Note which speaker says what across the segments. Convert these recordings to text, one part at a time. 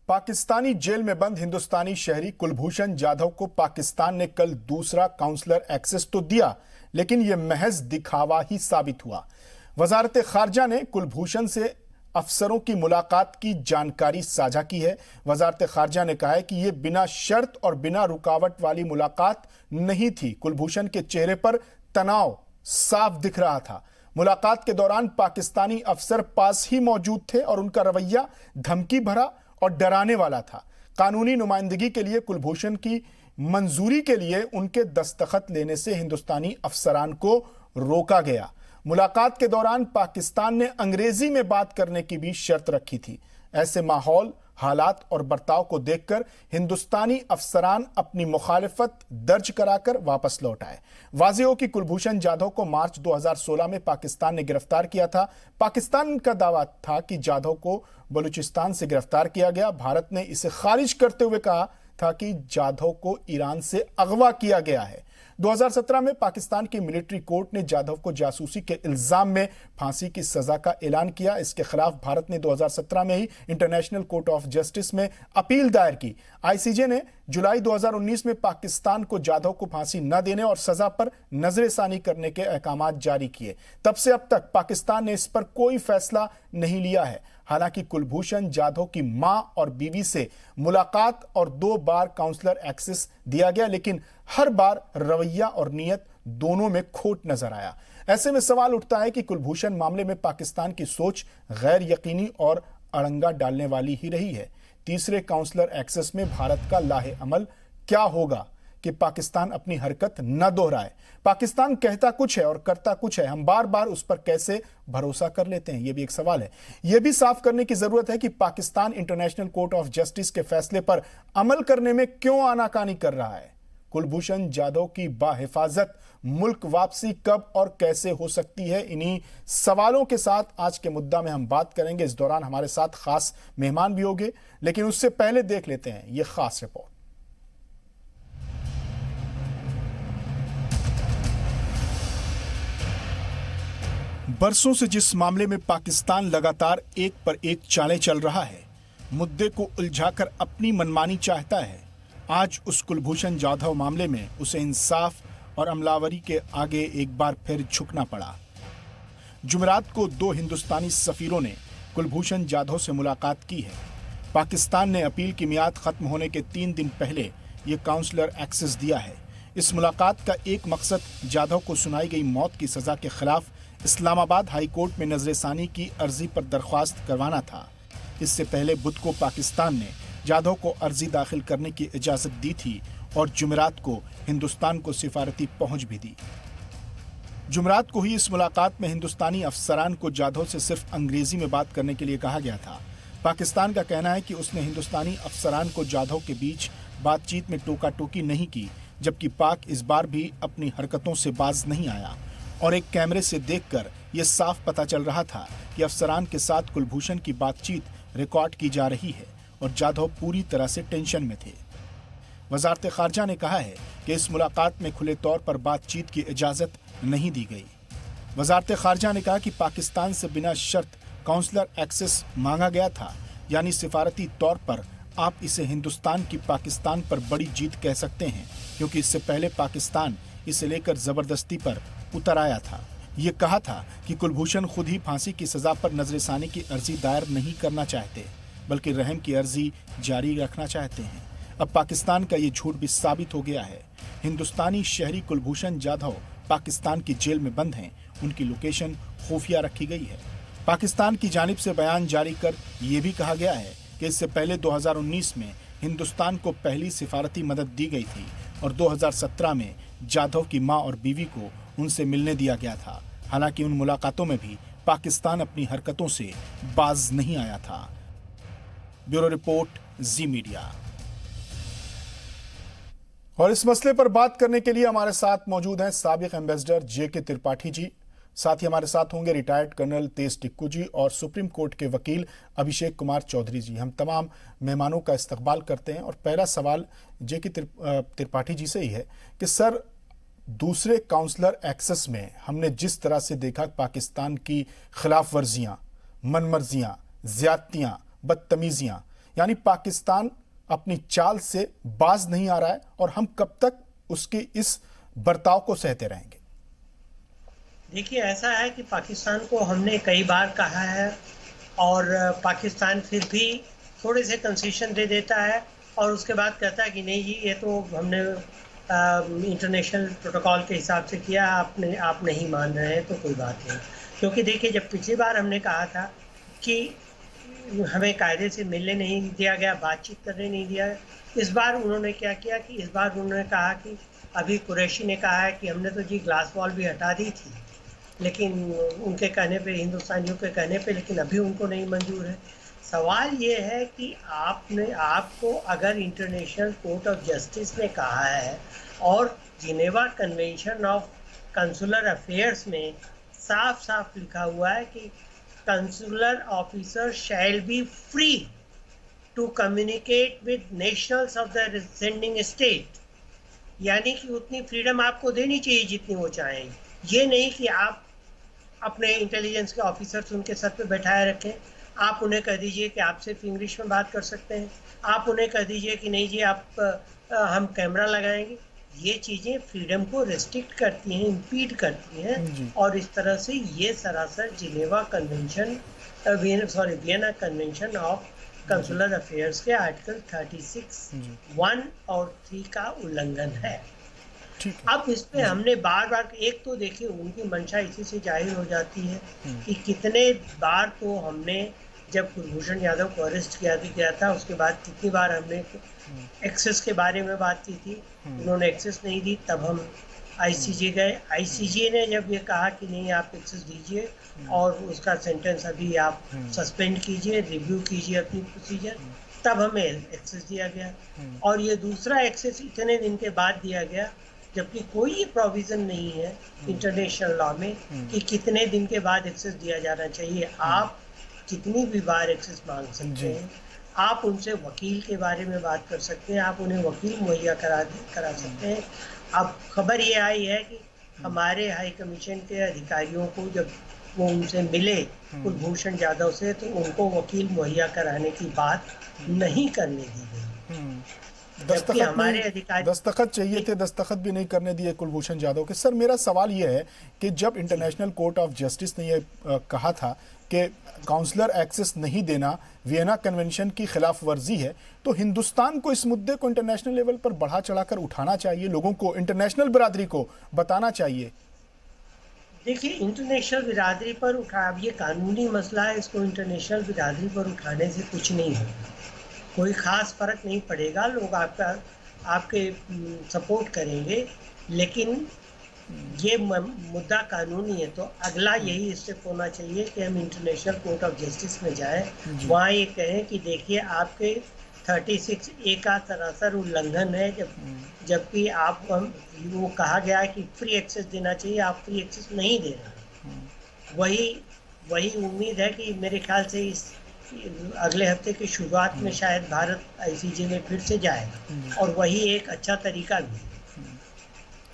Speaker 1: Pakistani jail में बंद हिंदुस्तानी शहरी कुलभूषण जाधव को पाकिस्तान ने कल दूसरा काउंसलर एक्सेस तो दिया, लेकिन यह महज दिखावा ही साबित हुआ। वजारत खारजा ने कुलभूषण से अफसरों की मुलाकात की जानकारी साझा की है। वजारत खारजा ने कहा है कि यह बिना शर्त और बिना रुकावट वाली मुलाकात नहीं थी। कुलभूषण के चेहरे पर तनाव साफ दिख रहा था। मुलाकात के दौरान पाकिस्तानी अफसर पास ही मौजूद थे और उनका रवैया धमकी भरा और डराने वाला था। कानूनी नुमाइंदगी के लिए कुलभूषण की मंजूरी के लिए उनके दस्तखत लेने से हिंदुस्तानी अफसरान को रोका गया। मुलाकात के दौरान पाकिस्तान ने अंग्रेजी में बात करने की भी शर्त रखी थी। ऐसे माहौल, हालात और बर्ताव को देखकर हिंदुस्तानी अफसरान अपनी मुखालिफत दर्ज कराकर वापस लौट आए। वाज़ेह हो कि कुलभूषण जाधव को मार्च 2016 में पाकिस्तान ने गिरफ्तार किया था। पाकिस्तान का दावा था कि जाधव को बलूचिस्तान से गिरफ्तार किया गया। भारत ने इसे खारिज करते हुए कहा था कि जाधव को ईरान से अगवा किया गया है। 2017 में पाकिस्तान की मिलिट्री कोर्ट ने जाधव को जासूसी के इल्जाम में फांसी की सजा का ऐलान किया। इसके खिलाफ भारत ने 2017 में ही इंटरनेशनल कोर्ट ऑफ जस्टिस में अपील दायर की। आईसीजे ने जुलाई 2019 में पाकिस्तान को जाधव को फांसी न देने और सजा पर नजरसानी करने के अहकाम जारी किए। तब से अब तक पाकिस्तान ने इस पर कोई फैसला नहीं लिया है। हालांकि कुलभूषण जाधव की मां और बीवी से मुलाकात और 2 बार काउंसलर एक्सेस दिया गया, लेकिन हर बार रवैया और नीयत दोनों में खोट नजर आया। ऐसे में सवाल उठता है कि कुलभूषण मामले में पाकिस्तान की सोच गैर यकीनी और अड़ंगा डालने वाली ही रही है। तीसरे काउंसलर एक्सेस में भारत का लाहे अमल क्या होगा कि पाकिस्तान अपनी हरकत न दोहराए। पाकिस्तान कहता कुछ है और करता कुछ है, हम बार बार उस पर कैसे भरोसा कर लेते हैं, यह भी एक सवाल है। यह भी साफ करने की जरूरत है कि Pakistan international court of justice के फैसले पर अमल करने में क्यों आनाकानी कर रहा है। कुलभूषण जाधव की बाहिफाजत मुल्क वापसी कब और कैसे हो सकती है, इन्हीं सवालों के साथ आज के मुद्दा में हम बात करेंगे। इस दौरान हमारे साथ खास मेहमान भी होंगे, लेकिन उससे पहले देख लेते हैं यह खास रिपोर्ट। बरसों से जिस मामले में पाकिस्तान लगातार एक पर एक चालें चल रहा है, मुद्दे को उलझाकर अपनी मनमानी चाहता है, आज उस कुलभूषण जाधव मामले में उसे इंसाफ और अमलावरी के आगे एक बार फिर झुकना पड़ा। जुमेरात को 2 हिंदुस्तानी सफीरों ने कुलभूषण जाधव से मुलाकात की है। पाकिस्तान ने अपील की मियाद खत्म होने के 3 दिन पहले ये काउंसलर एक्सेस दिया है। इस मुलाकात का एक मकसद जाधव को सुनाई गई मौत की सजा के खिलाफ इस्लामाबाद हाई कोर्ट में नजरसानी की अर्जी पर दरख्वास्त करवाना था। इससे पहले बुध को पाकिस्तान ने जाधव को अर्जी दाखिल करने की इजाजत दी थी और जुमेरात को हिंदुस्तान को सिफारती पहुंच भी दी। जुमेरात को ही इस मुलाकात में हिंदुस्तानी अफसरान को जाधव से सिर्फ अंग्रेजी में बात करने के लिए कहा गया था। पाकिस्तान का कहना है कि उसने हिंदुस्तानी अफसरान को जाधव के बीच बातचीत में टोका टोकी नहीं की, जबकि पाक इस बार भी अपनी हरकतों से बाज नहीं आया और एक कैमरे से देखकर यह साफ पता चल रहा था कि अफसरान के साथ कुलभूषण की बातचीत रिकॉर्ड की जा रही है और जाधव पूरी तरह से टेंशन में थे। वजारत खारजा ने कहा है कि इस मुलाकात में खुले तौर पर बातचीत की इजाजत नहीं दी गई। वजारत खारजा ने कहा कि पाकिस्तान से बिना शर्त काउंसलर एक्सेस मांगा गया था, यानी सिफारती तौर पर आप इसे हिंदुस्तान की पाकिस्तान पर बड़ी जीत कह सकते हैं, क्योंकि इससे पहले पाकिस्तान इसे लेकर जबरदस्ती पर उतर आया था। ये कहा था कि कुलभूषण खुद ही फांसी की सजा पर नजरसानी की अर्जी दायर नहीं करना चाहते, बल्कि रहम की अर्जी जारी रखना चाहते हैं। अब पाकिस्तान का ये झूठ भी साबित हो गया है। हिंदुस्तानी शहरी कुलभूषण जाधव पाकिस्तान की जेल में बंद हैं। उनकी लोकेशन खुफिया रखी गई है। पाकिस्तान की जानिब से बयान जारी कर यह भी कहा गया है कि इससे पहले 2019 में हिंदुस्तान को पहली सिफारती मदद दी गई थी और 2017 में जाधव की मां और बीवी को उनसे मिलने दिया गया था। हालांकि उन मुलाकातों में भी पाकिस्तान अपनी हरकतों से बाज नहीं आया था। ब्यूरो रिपोर्ट, जी मीडिया। और इस मसले पर बात करने के लिए हमारे साथ मौजूद हैं साबिक एम्बेसडर जेके त्रिपाठी जी, साथ ही हमारे साथ होंगे रिटायर्ड कर्नल तेज टिक्कू जी और सुप्रीम कोर्ट के वकील अभिषेक कुमार चौधरी जी। हम तमाम मेहमानों का इस्तकबाल करते हैं और पहला सवाल जेके त्रिपाठी जी से ही है कि सर, दूसरे काउंसलर एक्सेस में हमने जिस तरह से देखा पाकिस्तान की खिलाफ वर्जियाँ, मनमर्जियाँ, ज्यादतियाँ, बदतमीजियाँ, यानी पाकिस्तान अपनी चाल से बाज नहीं आ रहा है और हम कब तक उसके इस बर्ताव को सहते रहेंगे?
Speaker 2: देखिए, ऐसा है कि पाकिस्तान को हमने कई बार कहा है और पाकिस्तान फिर भी थोड़े से कंसेशन दे देता है और उसके बाद कहता है कि नहीं जी, ये तो हमने इंटरनेशनल प्रोटोकॉल के हिसाब से किया, आप नहीं मान रहे हैं तो कोई बात नहीं। क्योंकि देखिए, जब पिछली बार हमने कहा था कि हमें कायदे से मिलने नहीं दिया गया, बातचीत करने नहीं दिया, इस बार उन्होंने क्या किया कि इस बार उन्होंने कहा कि अभी कुरैशी ने कहा है कि हमने तो जी ग्लास वॉल भी हटा दी थी, लेकिन उनके कहने पे, हिंदुस्तानियों के कहने पे, लेकिन अभी उनको नहीं मंजूर है। सवाल ये है कि आपको अगर इंटरनेशनल कोर्ट ऑफ जस्टिस ने कहा है और Geneva Convention of consular affairs में साफ साफ लिखा हुआ है कि consular officer shall be free to communicate with nationals of the sending state, यानी कि उतनी फ्रीडम आपको देनी चाहिए जितनी वो चाहें। ये नहीं कि आप अपने इंटेलिजेंस के ऑफिसर्स उनके सर पे बैठाए रखें, आप उन्हें कह दीजिए कि आप सिर्फ इंग्लिश में बात कर सकते हैं, आप उन्हें कह दीजिए कि नहीं जी हम कैमरा लगाएंगे। ये चीज़ें फ्रीडम को रेस्ट्रिक्ट करती हैं, इम्पीड करती हैं और इस तरह से ये सरासर Geneva convention Vienna Convention of consular affairs के आर्टिकल 36(1) और 3 का उल्लंघन है। अब इस पे हमने बार बार, एक तो देखिए उनकी मंशा इसी से जाहिर हो जाती है कि कितने बार तो हमने, जब कुलभूषण यादव को अरेस्ट किया गया था उसके बाद कितनी बार हमने एक्सेस के बारे में बात की थी, उन्होंने एक्सेस नहीं दी, तब हम आईसीजे गए, आईसीजे ने जब ये कहा कि नहीं आप एक्सेस दीजिए और उसका सेंटेंस अभी आप सस्पेंड कीजिए, रिव्यू कीजिए अपनी प्रोसीजर, तब हमें एक्सेस दिया गया। और ये दूसरा एक्सेस इतने दिन के बाद दिया गया जबकि कोई प्रोविजन नहीं है इंटरनेशनल लॉ में कि कितने दिन के बाद एक्सेस दिया जाना चाहिए। आप कितनी भी बार एक्सेस मांग सकते हैं, आप उनसे वकील के बारे में बात कर सकते हैं, आप उन्हें वकील मुहैया करा सकते हैं। अब खबर ये आई है कि हमारे हाई कमीशन के अधिकारियों को जब वो उनसे मिले कुलभूषण यादव से, तो उनको वकील मुहैया कराने की बात नहीं करने दी गई।
Speaker 1: दस्तखत चाहिए थे, दस्तखत भी नहीं करने दिए कुलभूषण यादव के। सर, मेरा सवाल यह है कि जब इंटरनेशनल कोर्ट ऑफ जस्टिस ने यह कहा था कि काउंसलर एक्सेस नहीं देना वियना कन्वेंशन की खिलाफ वर्जी है, तो हिंदुस्तान को इस मुद्दे को इंटरनेशनल लेवल पर बढ़ा चढ़ाकर उठाना चाहिए, लोगों को, इंटरनेशनल बिरादरी को बताना चाहिए।
Speaker 2: देखिए, इंटरनेशनल बिरादरी पर अब ये कानूनी मसला है, इसको इंटरनेशनल बिरादरी पर उठाने से कुछ नहीं होगा, कोई ख़ास फ़र्क नहीं पड़ेगा, लोग आपके सपोर्ट करेंगे, लेकिन ये मुद्दा कानूनी है। तो अगला यही स्टेप होना चाहिए कि हम इंटरनेशनल कोर्ट ऑफ जस्टिस में जाएं, वहाँ ये कहें कि देखिए आपके 36(a) का सरासर उल्लंघन है, जबकि वो कहा गया है कि फ्री एक्सेस देना चाहिए, आप फ्री एक्सेस नहीं दे रहे। वही उम्मीद है कि मेरे ख्याल से इस अगले हफ्ते की शुरुआत में शायद भारत आईसीजे में फिर से जाएगा और वही एक अच्छा तरीका भी है।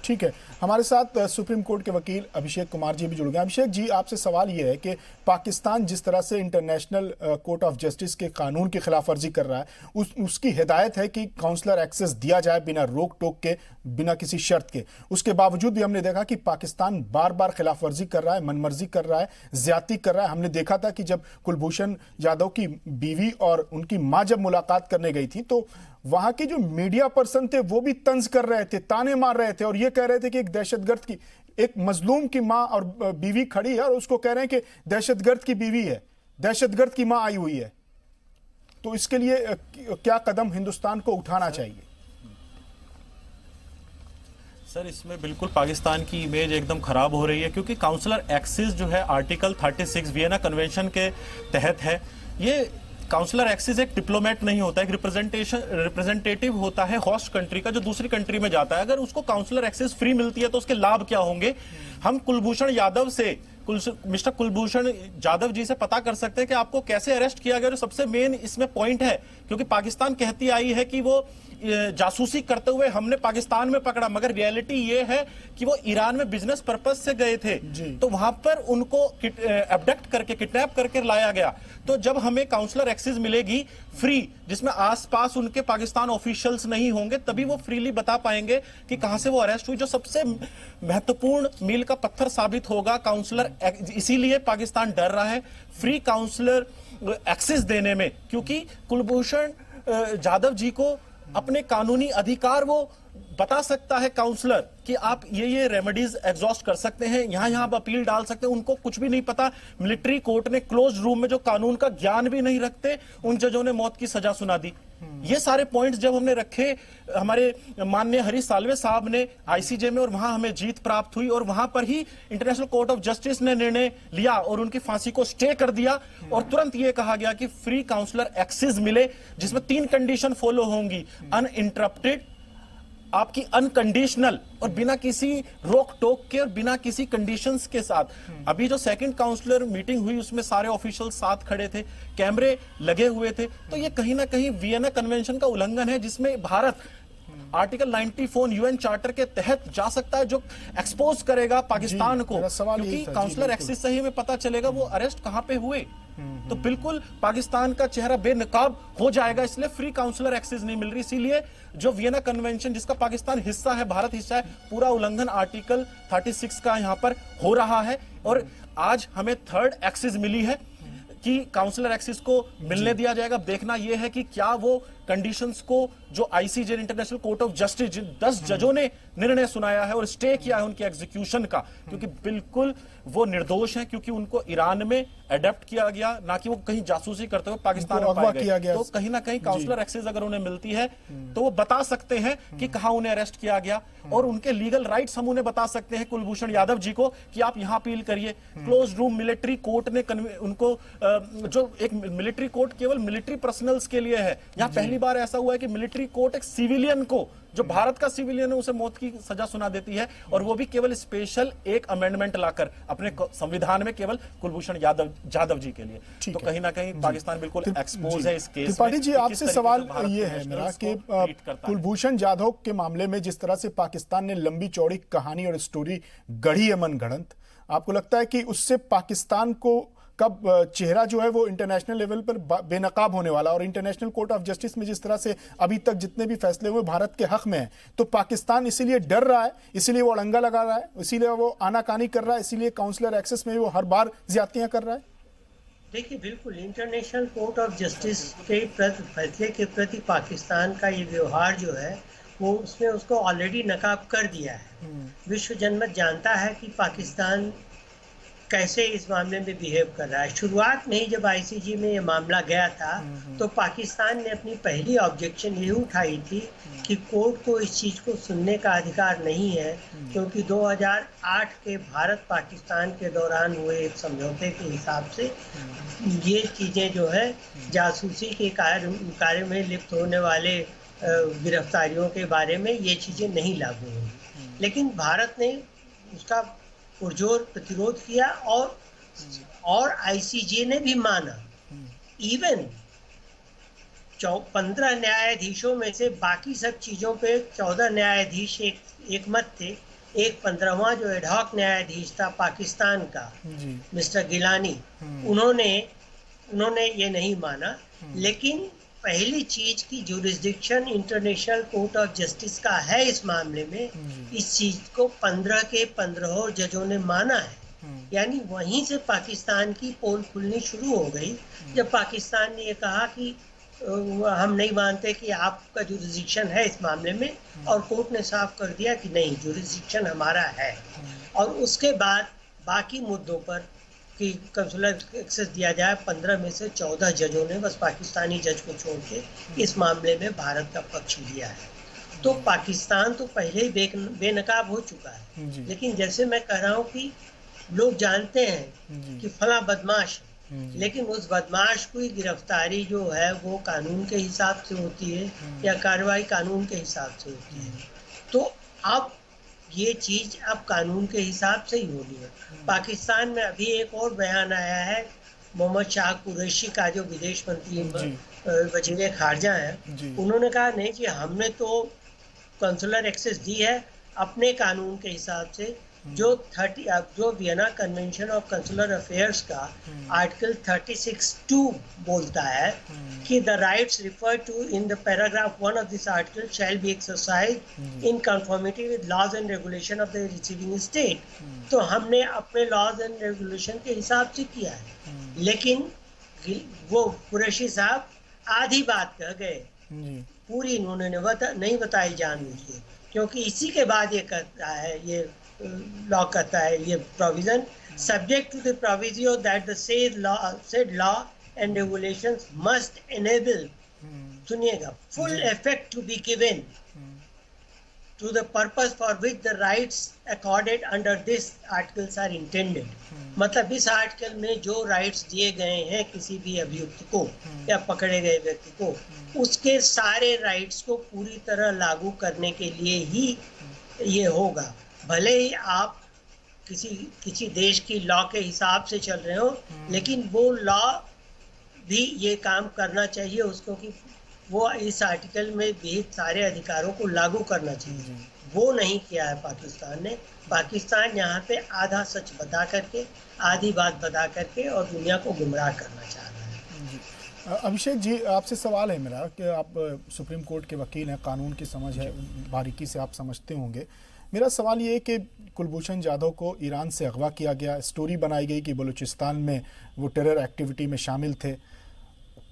Speaker 1: ठीक है, हमारे साथ सुप्रीम कोर्ट के वकील अभिषेक कुमार जी भी जुड़ गए। अभिषेक जी, आपसे सवाल ये है कि पाकिस्तान जिस तरह से इंटरनेशनल कोर्ट ऑफ जस्टिस के कानून की खिलाफ वर्जी कर रहा है, उसकी हिदायत है कि काउंसलर एक्सेस दिया जाए बिना रोक टोक के, बिना किसी शर्त के। उसके बावजूद भी हमने देखा कि पाकिस्तान बार बार खिलाफ वर्जी कर रहा है, मनमर्जी कर रहा है, ज्यादती कर रहा है। हमने देखा था कि जब कुलभूषण यादव की बीवी और उनकी माँ जब मुलाकात करने गई थी, तो वहां के जो मीडिया पर्सन थे वो भी तंज कर रहे थे, ताने मार रहे थे और ये कह रहे थे कि एक दहशतगर्द की, एक मजलूम की मां और बीवी खड़ी है और उसको कह रहे हैं कि दहशतगर्द की बीवी है, दहशतगर्द की मां आई हुई है। तो इसके लिए क्या कदम हिंदुस्तान को उठाना चाहिए?
Speaker 3: सर, इसमें बिल्कुल पाकिस्तान की इमेज एकदम खराब हो रही है, क्योंकि काउंसलर एक्सेस जो है आर्टिकल 36 वियना कन्वेंशन के तहत है। ये काउंसलर एक्सेस एक डिप्लोमेट नहीं होता, एक रिप्रेजेंटेटिव होता है होस्ट कंट्री का, जो दूसरी कंट्री में जाता है। अगर उसको काउंसलर एक्सेस फ्री मिलती है तो उसके लाभ क्या होंगे? हम कुलभूषण यादव से, मिस्टर कुलभूषण यादव जी से पता कर सकते हैं कि आपको कैसे अरेस्ट किया गया। जो सबसे मेन इसमें पॉइंट है, क्योंकि पाकिस्तान कहती आई है कि वो जासूसी करते हुए हमने पाकिस्तान में पकड़ा, मगर रियलिटी ये है कि वो ईरान में बिजनेस पर्पस से गए थे, तो वहां पर उनको अबडक्ट करके किडनैप करके लाया गया। तो जब हमें काउंसलर एक्सेस मिलेगी फ्री, जिसमें आसपास उनके पाकिस्तान ऑफिशियल्स नहीं होंगे, तभी वो फ्रीली बता पाएंगे कि कहां से वो अरेस्ट हुई, जो सबसे महत्वपूर्ण मील का पत्थर साबित होगा काउंसलर। इसीलिए पाकिस्तान डर रहा है फ्री काउंसलर एक्सेस देने में, क्योंकि कुलभूषण जाधव जी को अपने कानूनी अधिकार वो बता सकता है काउंसलर कि आप ये रेमेडीज एग्जॉस्ट कर सकते हैं, यहां आप अपील डाल सकते हैं। उनको कुछ भी नहीं पता। मिलिट्री कोर्ट ने क्लोज रूम में जो कानून का ज्ञान भी नहीं रखते, उन जजों ने मौत की सजा सुना दी। ये सारे पॉइंट्स जब हमने रखे, हमारे माननीय हरीश साल्वे साहब ने आईसीजे में, और वहां हमें जीत प्राप्त हुई, और वहां पर ही इंटरनेशनल कोर्ट ऑफ जस्टिस ने निर्णय लिया और उनकी फांसी को स्टे कर दिया, और तुरंत ये कहा गया कि फ्री काउंसलर एक्सेस मिले, जिसमें 3 कंडीशन फॉलो होंगी: अनइंटरप्टेड, आपकी अनकंडीशनल, और बिना किसी रोक टोक के और बिना किसी कंडीशंस के साथ। अभी जो सेकंड काउंसलर मीटिंग हुई उसमें सारे ऑफिशियल साथ खड़े थे, कैमरे लगे हुए थे, तो ये कहीं ना कहीं वियना कन्वेंशन का उल्लंघन है, जिसमें भारत आर्टिकल 94 यूएन चार्टर के तहत जा सकता है, जो एक्सपोज करेगा पाकिस्तान को, क्योंकि काउंसलर एक्सेस से ही हमें पता चलेगा वो अरेस्ट कहां पे हुए। तो बिल्कुल पाकिस्तान का चेहरा बेनकाब हो जाएगा, इसलिए फ्री काउंसलर एक्सेस नहीं मिल रही। इसीलिए जो वियना कन्वेंशन, जिसका पाकिस्तान हिस्सा है, भारत हिस्सा है, पूरा उल्लंघन आर्टिकल 36 का यहां पर हो रहा है। और आज हमें थर्ड एक्सेस मिली है कि काउंसलर एक्सेस को मिलने दिया जाएगा। देखना यह है कि क्या वो कंडीशंस को जो ICJ international court of justice, जिन 10 जजों ने निर्णय सुनाया है और स्टे किया है उनके एग्जीक्यूशन का, क्योंकि बिल्कुल वो निर्दोष हैं, क्योंकि उनको ईरान में अडेप्ट किया गया, ना कि वो कहीं जासूसी करते हुए पाकिस्तान में पाए गए। तो कहीं ना कहीं काउंसलर एक्सेस अगर उन्हें मिलती है तो वो बता सकते हैं कि कहां उन्हें अरेस्ट किया गया, और उनके लीगल राइट्स हम उन्हें बता सकते हैं कुलभूषण यादव जी को कि आप यहां अपील करिए। क्लोज रूम मिलिट्री कोर्ट ने उनको, जो एक मिलिट्री कोर्ट केवल मिलिट्री पर्सनल्स के लिए है, यहां पहली बार ऐसा हुआ है कि मिलिट्री कोर्ट एक सिविलियन को, जो भारत का सिविलियन है, उसे मौत की सजा सुना देती है, और वो भी केवल स्पेशल एक अमेंडमेंट लाकर अपने संविधान में, केवल कुलभूषण जाधव जी के लिए। तो कहीं ना कहीं पाकिस्तान बिल्कुल एक्सपोज है इस केस में।
Speaker 1: त्रिपाठी जी, आपसे सवाल ये है मेरा कि कुलभूषण जाधव के मामले में जिस तरह से पाकिस्तान ने लंबी चौड़ी कहानी और स्टोरी गढ़ी है मनगढ़ंत, आपको लगता है कि उससे पाकिस्तान को कब चेहरा जो है वो इंटरनेशनल लेवल पर बेनकाब होने वाला? और इंटरनेशनल कोर्ट ऑफ जस्टिस में जिस तरह से अभी तक जितने भी फैसले हुए भारत के हक में है, तो पाकिस्तान इसीलिए डर रहा है, इसीलिए वो अड़ंगा लगा रहा है, इसीलिए वो आनाकानी कर रहा है, इसीलिए काउंसलर एक्सेस में वो हर बार ज्यादतियां कर रहा है।
Speaker 2: देखिए, बिल्कुल इंटरनेशनल कोर्ट ऑफ जस्टिस के फैसले के प्रति पाकिस्तान का ये व्यवहार जो है वो उसने उसको ऑलरेडी नकाब कर दिया है। विश्व जनमत जानता है कि पाकिस्तान कैसे इस मामले में बिहेव कर रहा है। शुरुआत में ही जब आईसीजे में ये मामला गया था तो पाकिस्तान ने अपनी पहली ऑब्जेक्शन ये उठाई थी कि कोर्ट को इस चीज़ को सुनने का अधिकार नहीं है, क्योंकि 2008 के भारत पाकिस्तान के दौरान हुए एक समझौते के हिसाब से ये चीज़ें जो है जासूसी के कार्य में लिप्त होने वाले गिरफ्तारियों के बारे में ये चीज़ें नहीं लागू होंगी। लेकिन भारत ने उसका पुरजोर प्रतिरोध किया, और आईसीजे ने भी माना। इवन 15 न्यायाधीशों में से बाकी सब चीज़ों पे 14 न्यायाधीश एक मत थे। एक 15वां जो एडहॉक न्यायाधीश था पाकिस्तान का, मिस्टर गिलानी, उन्होंने ये नहीं माना। लेकिन पहली चीज की jurisdiction international court of justice का है इस मामले में, इस चीज को 15 के 15 जजों ने माना है। यानी वहीं से पाकिस्तान की पोल खुलनी शुरू हो गई, जब पाकिस्तान ने ये कहा कि हम नहीं मानते कि आपका जुरिस्डिक्शन है इस मामले में, और कोर्ट ने साफ कर दिया कि नहीं, जुरिस्डिक्शन हमारा है। और उसके बाद बाकी मुद्दों पर कि काउंसलर एक्सेस दिया जाए, 15 में से 14 जजों ने, बस पाकिस्तानी जज को छोड़ के, इस मामले में भारत का पक्ष लिया है। तो पाकिस्तान तो पहले ही बेनकाब हो चुका है। लेकिन जैसे मैं कह रहा हूँ कि लोग जानते हैं कि फला बदमाश है, लेकिन उस बदमाश की गिरफ्तारी जो है वो कानून के हिसाब से होती है या कार्रवाई कानून के हिसाब से होती है। तो अब ये चीज अब कानून के हिसाब से ही होनी है। पाकिस्तान में अभी एक और बयान आया है मोहम्मद शाह कुरैशी का जो विदेश मंत्री वजीर खारजा हैं, उन्होंने कहा नहीं कि हमने तो कंसुलर एक्सेस दी है अपने कानून के हिसाब से, जो Vienna Convention of consular affairs का आर्टिकल 36(2) बोलता है कि the rights referred to in the paragraph 1 of this article shall be exercised in conformity with laws and regulation of the receiving state. तो हमने अपने लॉज एंड रेगुलेशन के हिसाब से किया है, लेकिन वो कुरैशी साहब आधी बात कह गए, पूरी इन्होंने नहीं बताई जानबूझ, क्योंकि इसी के बाद ये करता है, ये लॉ करता है, ये provision subject to the proviso that the said law and regulations must enable, सुनिएगा, full effect to be given to the purpose for which the rights accorded under this articles are intended। मतलब इस article में जो rights दिए गए हैं किसी भी अभियुक्त को या पकड़े गए व्यक्ति को, उसके सारे राइट्स को पूरी तरह लागू करने के लिए ही ये होगा। भले ही आप किसी देश की लॉ के हिसाब से चल रहे हो, लेकिन वो लॉ भी ये काम करना चाहिए उसको कि वो इस आर्टिकल में भी सारे अधिकारों को लागू करना चाहिए। वो नहीं किया है पाकिस्तान ने। पाकिस्तान यहाँ पे आधा सच बता करके, आधी बात बता करके और दुनिया को गुमराह करना चाह रहा है।
Speaker 1: अभिषेक जी, आपसे सवाल है मेरा कि आप सुप्रीम कोर्ट के वकील हैं, कानून की समझ है, बारीकी से आप समझते होंगे। मेरा सवाल ये है कि कुलभूषण जाधव को ईरान से अगवा किया गया, स्टोरी बनाई गई कि बलूचिस्तान में वो टेरर एक्टिविटी में शामिल थे।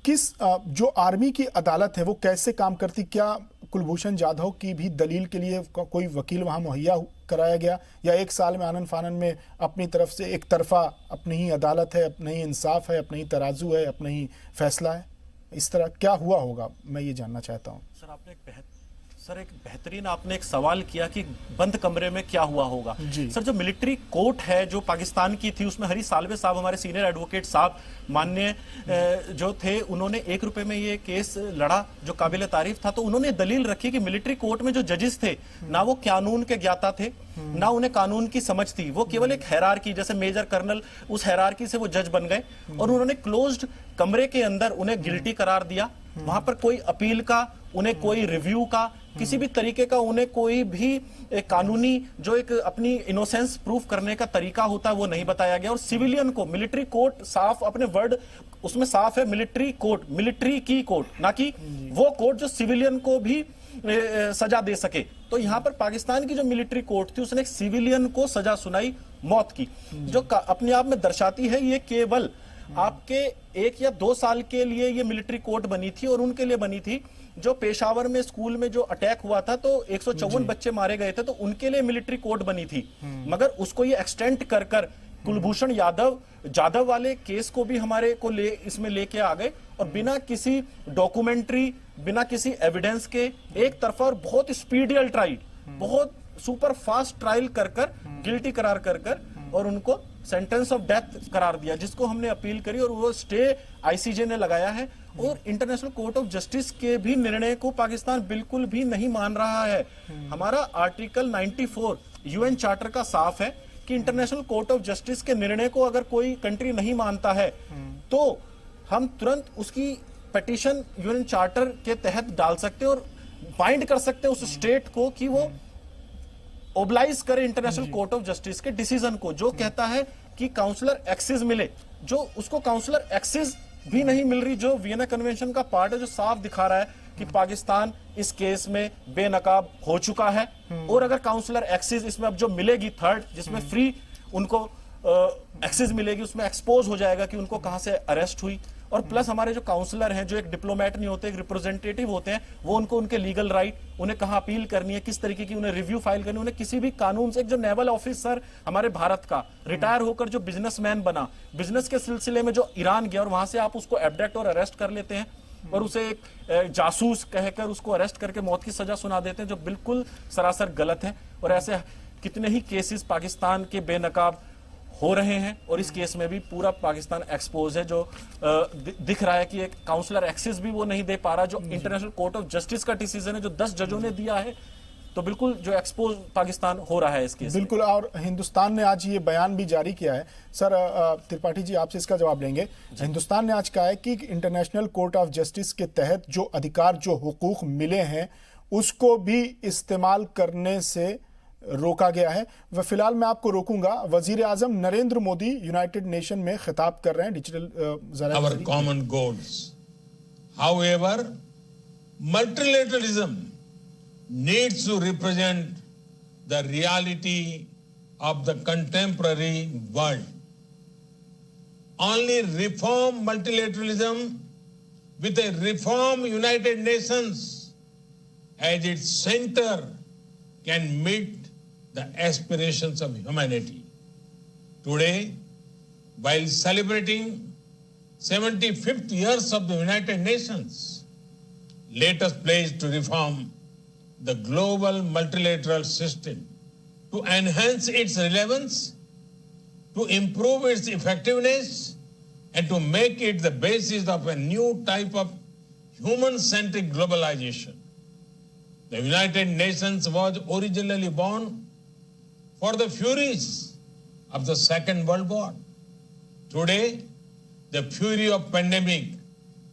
Speaker 1: जो आर्मी की अदालत है वो कैसे काम करती? क्या कुलभूषण जाधव की भी दलील के लिए कोई वकील वहां मुहैया कराया गया, या एक साल में आनन फानन में अपनी तरफ से एक तरफा अपनी ही अदालत है, अपना ही इंसाफ है, अपना ही तराजू है, अपना ही फैसला है? इस तरह क्या हुआ होगा, मैं ये जानना चाहता हूँ।
Speaker 3: सर एक बेहतरीन आपने एक सवाल किया कि बंद कमरे में क्या हुआ होगा। सर जो मिलिट्री कोर्ट है जो पाकिस्तान की थी, उसमें हरी सालवे साहब हमारे सीनियर एडवोकेट साहब माननीय जो थे, उन्होंने 1 रुपए में ये केस लड़ा जो काबिल तारीफ था। तो उन्होंने दलील रखी कि मिलिट्री कोर्ट में जो जजेस थे ना वो कानून के ज्ञाता थे, ना उन्हें कानून की समझ थी, वो केवल एक हैरार्की, जैसे मेजर कर्नल, उस हैरार्की से वो जज बन गए और उन्होंने क्लोज्ड कमरे के अंदर उन्हें गिल्टी करार दिया। वहां पर कोई अपील का, उन्हें कोई रिव्यू का, किसी भी तरीके का उन्हें कोई भी कानूनी जो एक अपनी इनोसेंस प्रूफ करने का तरीका होता है वो नहीं बताया गया। और सिविलियन को मिलिट्री कोर्ट, साफ अपने वर्ड उसमें साफ है, मिलिट्री कोर्ट, मिलिट्री की कोर्ट, ना कि वो कोर्ट जो सिविलियन को भी सजा दे सके। तो यहां पर पाकिस्तान की जो मिलिट्री कोर्ट थी उसने एक सिविलियन को सजा सुनाई मौत की, जो अपने आप में दर्शाती है ये केवल आपके 1 या 2 साल के लिए ये मिलिट्री कोर्ट बनी थी। और उनके लिए बनी थी जो पेशावर में स्कूल में जो अटैक हुआ था तो 154 बच्चे मारे गए थे, तो उनके लिए मिलिट्री कोर्ट बनी थी। मगर उसको ये एक्सटेंड कर कुलभूषण जाधव वाले केस को भी हमारे को इसमें लेके आ गए और बिना किसी डॉक्यूमेंट्री, बिना किसी एविडेंस के एक तरफा और बहुत स्पीडियल ट्रायल, बहुत सुपर फास्ट ट्रायल कर गिल्टी करार कर और उनको सेंटेंस ऑफ डेथ करार दिया, जिसको हमने अपील करी और वो स्टे आईसीजे ने लगाया है। और इंटरनेशनल कोर्ट ऑफ जस्टिस के भी निर्णय को पाकिस्तान बिल्कुल भी नहीं मान रहा है। हमारा आर्टिकल 94 यूएन चार्टर का साफ है कि इंटरनेशनल कोर्ट ऑफ जस्टिस के निर्णय को अगर कोई कंट्री नहीं मानता है तो हम तुरंत उसकी पिटीशन यूएन चार्टर के तहत डाल सकते हैं और बाइंड कर सकते हैं उस स्टेट को कि वो ओब्लाइज करे इंटरनेशनल कोर्ट ऑफ जस्टिस के डिसीजन को, जो कहता है कि काउंसलर एक्सेस मिले, जो उसको काउंसलर एक्सेस भी नहीं मिल रही, जो वियना कन्वेंशन का पार्ट है, जो साफ दिखा रहा है कि पाकिस्तान इस केस में बेनकाब हो चुका है। और अगर काउंसलर एक्सेस इसमें अब जो मिलेगी थर्ड, जिसमें फ्री उनको एक्सेस मिलेगी, उसमें एक्सपोज हो जाएगा कि उनको कहां से अरेस्ट हुई। और प्लस हमारे जो काउंसलर हैं, जो एक डिप्लोमेट नहीं होते, एक रिप्रेजेंटेटिव होते हैं, वो उनको उनके लीगल राइट, उन्हें कहां अपील करनी है, किस तरीके की उन्हें रिव्यू फाइल करनी है, उन्हें किसी भी कानून से, एक जो नेवल ऑफिसर हमारे भारत का रिटायर होकर जो बिजनेसमैन बना, बिजनेस के सिलसिले में जो ईरान गया और वहां से आप उसको एब्डक्ट और अरेस्ट कर लेते हैं और उसे एक जासूस कहकर उसको अरेस्ट करके मौत की सजा सुना देते हैं, जो बिल्कुल सरासर गलत है। और ऐसे कितने ही केसेस पाकिस्तान के बेनकाब हो रहे हैं और इस केस में भी पूरा पाकिस्तान एक्सपोज है, जो दिख रहा है कि एक काउंसलर एक्सेस भी वो नहीं दे पा रहा, जो इंटरनेशनल कोर्ट ऑफ जस्टिस का डिसीजन है, जो 10 जजों ने दिया है तो बिल्कुल जो एक्सपोज पाकिस्तान हो रहा है इस केस में।
Speaker 1: बिल्कुल, और हिंदुस्तान ने आज ये बयान भी जारी किया है। सर त्रिपाठी जी आपसे इसका जवाब लेंगे। हिंदुस्तान ने आज कहा है कि इंटरनेशनल कोर्ट ऑफ जस्टिस के तहत जो अधिकार, जो हुकूक मिले हैं, उसको भी इस्तेमाल करने से रोका गया है। वह फिलहाल मैं आपको रोकूंगा। वजीर आजम नरेंद्र मोदी यूनाइटेड नेशन में खिताब कर रहे हैं digital
Speaker 4: our common goals. However, multilateralism needs to represent the reality of the contemporary world. Only reform multilateralism with a reform United Nations as its center can meet the aspirations of humanity. Today, while celebrating 75th years of the United Nations, let us pledge to reform the global multilateral system to enhance its relevance, to improve its effectiveness, and to make it the basis of a new type of human-centric globalization. The United Nations was originally born for the furies of the Second World War. Today, the fury of pandemic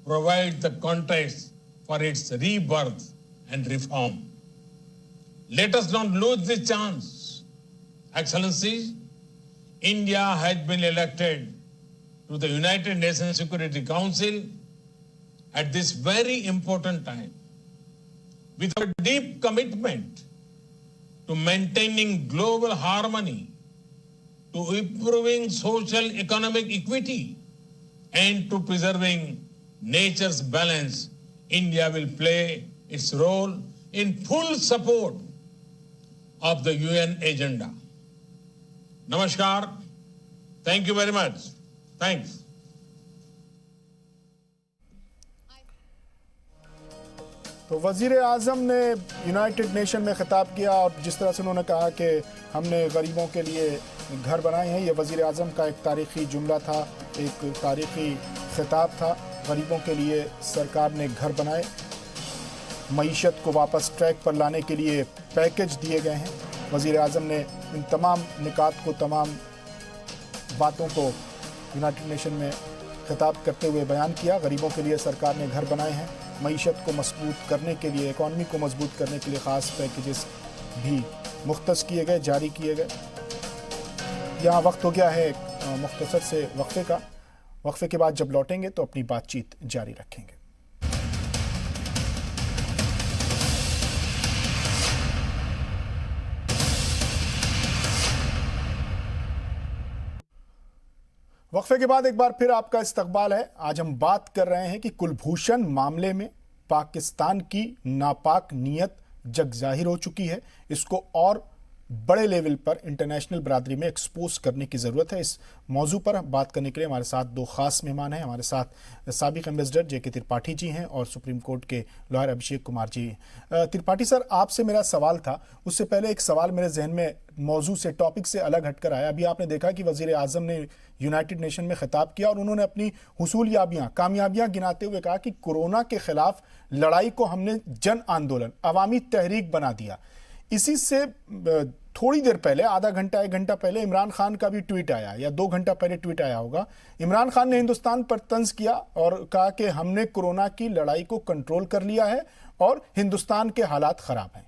Speaker 4: provides the context for its rebirth and reform. Let us not lose this chance. Excellencies, India has been elected to the United Nations Security Council at this very important time. With our deep commitment to maintaining global harmony, to improving social economic equity, and to preserving nature's balance, India will play its role in full support of the UN agenda. Namaskar. Thank you very much. Thanks.
Speaker 1: तो वजीर आजम ने United nation में खिताब किया और जिस तरह से उन्होंने कहा कि हमने गरीबों के लिए घर बनाए हैं, ये वजीर आजम का एक तारीखी जुमला था, एक तारीखी खिताब था। गरीबों के लिए सरकार ने घर बनाए, मईशत को वापस ट्रैक पर लाने के लिए पैकेज दिए गए हैं। वजीर आजम ने इन तमाम निकात को, तमाम बातों को यूनाइटेड नेशन में खिताब करते हुए बयान किया। गरीबों के लिए सरकार ने घर बनाए हैं, मईशत को मजबूत करने के लिए, इकॉनमी को मजबूत करने के लिए ख़ास पैकेजेस भी मुख्तस किए गए, जारी किए गए। यहाँ वक्त हो गया है मुख्तसर से वक्फे का। वक्फे के बाद जब लौटेंगे तो अपनी बातचीत जारी रखेंगे। वक्फे के बाद एक बार फिर आपका इस्तकबाल है। आज हम बात कर रहे हैं कि कुलभूषण मामले में पाकिस्तान की नापाक नीयत जग जाहिर हो चुकी है। इसको और बड़े लेवल पर इंटरनेशनल बरादरी में एक्सपोज करने की ज़रूरत है। इस मौजू पर बात करने के लिए हमारे साथ दो खास मेहमान हैं। हमारे साथ साबिक एम्बेसडर जे.के. त्रिपाठी जी हैं और सुप्रीम कोर्ट के लॉयर अभिषेक कुमार जी। त्रिपाठी सर, आपसे मेरा सवाल था, उससे पहले एक सवाल मेरे जहन में मौजू से, टॉपिक से अलग हटकर आया। अभी आपने देखा कि वजीर आजम ने यूनाइटेड नेशन में खिताब किया और उन्होंने अपनी हुसूलियाबियाँ, कामयाबियाँ गिनाते हुए कहा कि कोरोना के खिलाफ लड़ाई को हमने जन आंदोलन, अवामी तहरीक बना दिया। इसी से थोड़ी देर पहले, आधा घंटा, एक घंटा पहले इमरान खान का भी ट्वीट आया, या 2 घंटा पहले ट्वीट आया होगा। इमरान खान ने हिंदुस्तान पर तंज किया और कहा कि हमने कोरोना की लड़ाई को कंट्रोल कर लिया है और हिंदुस्तान के हालात खराब हैं।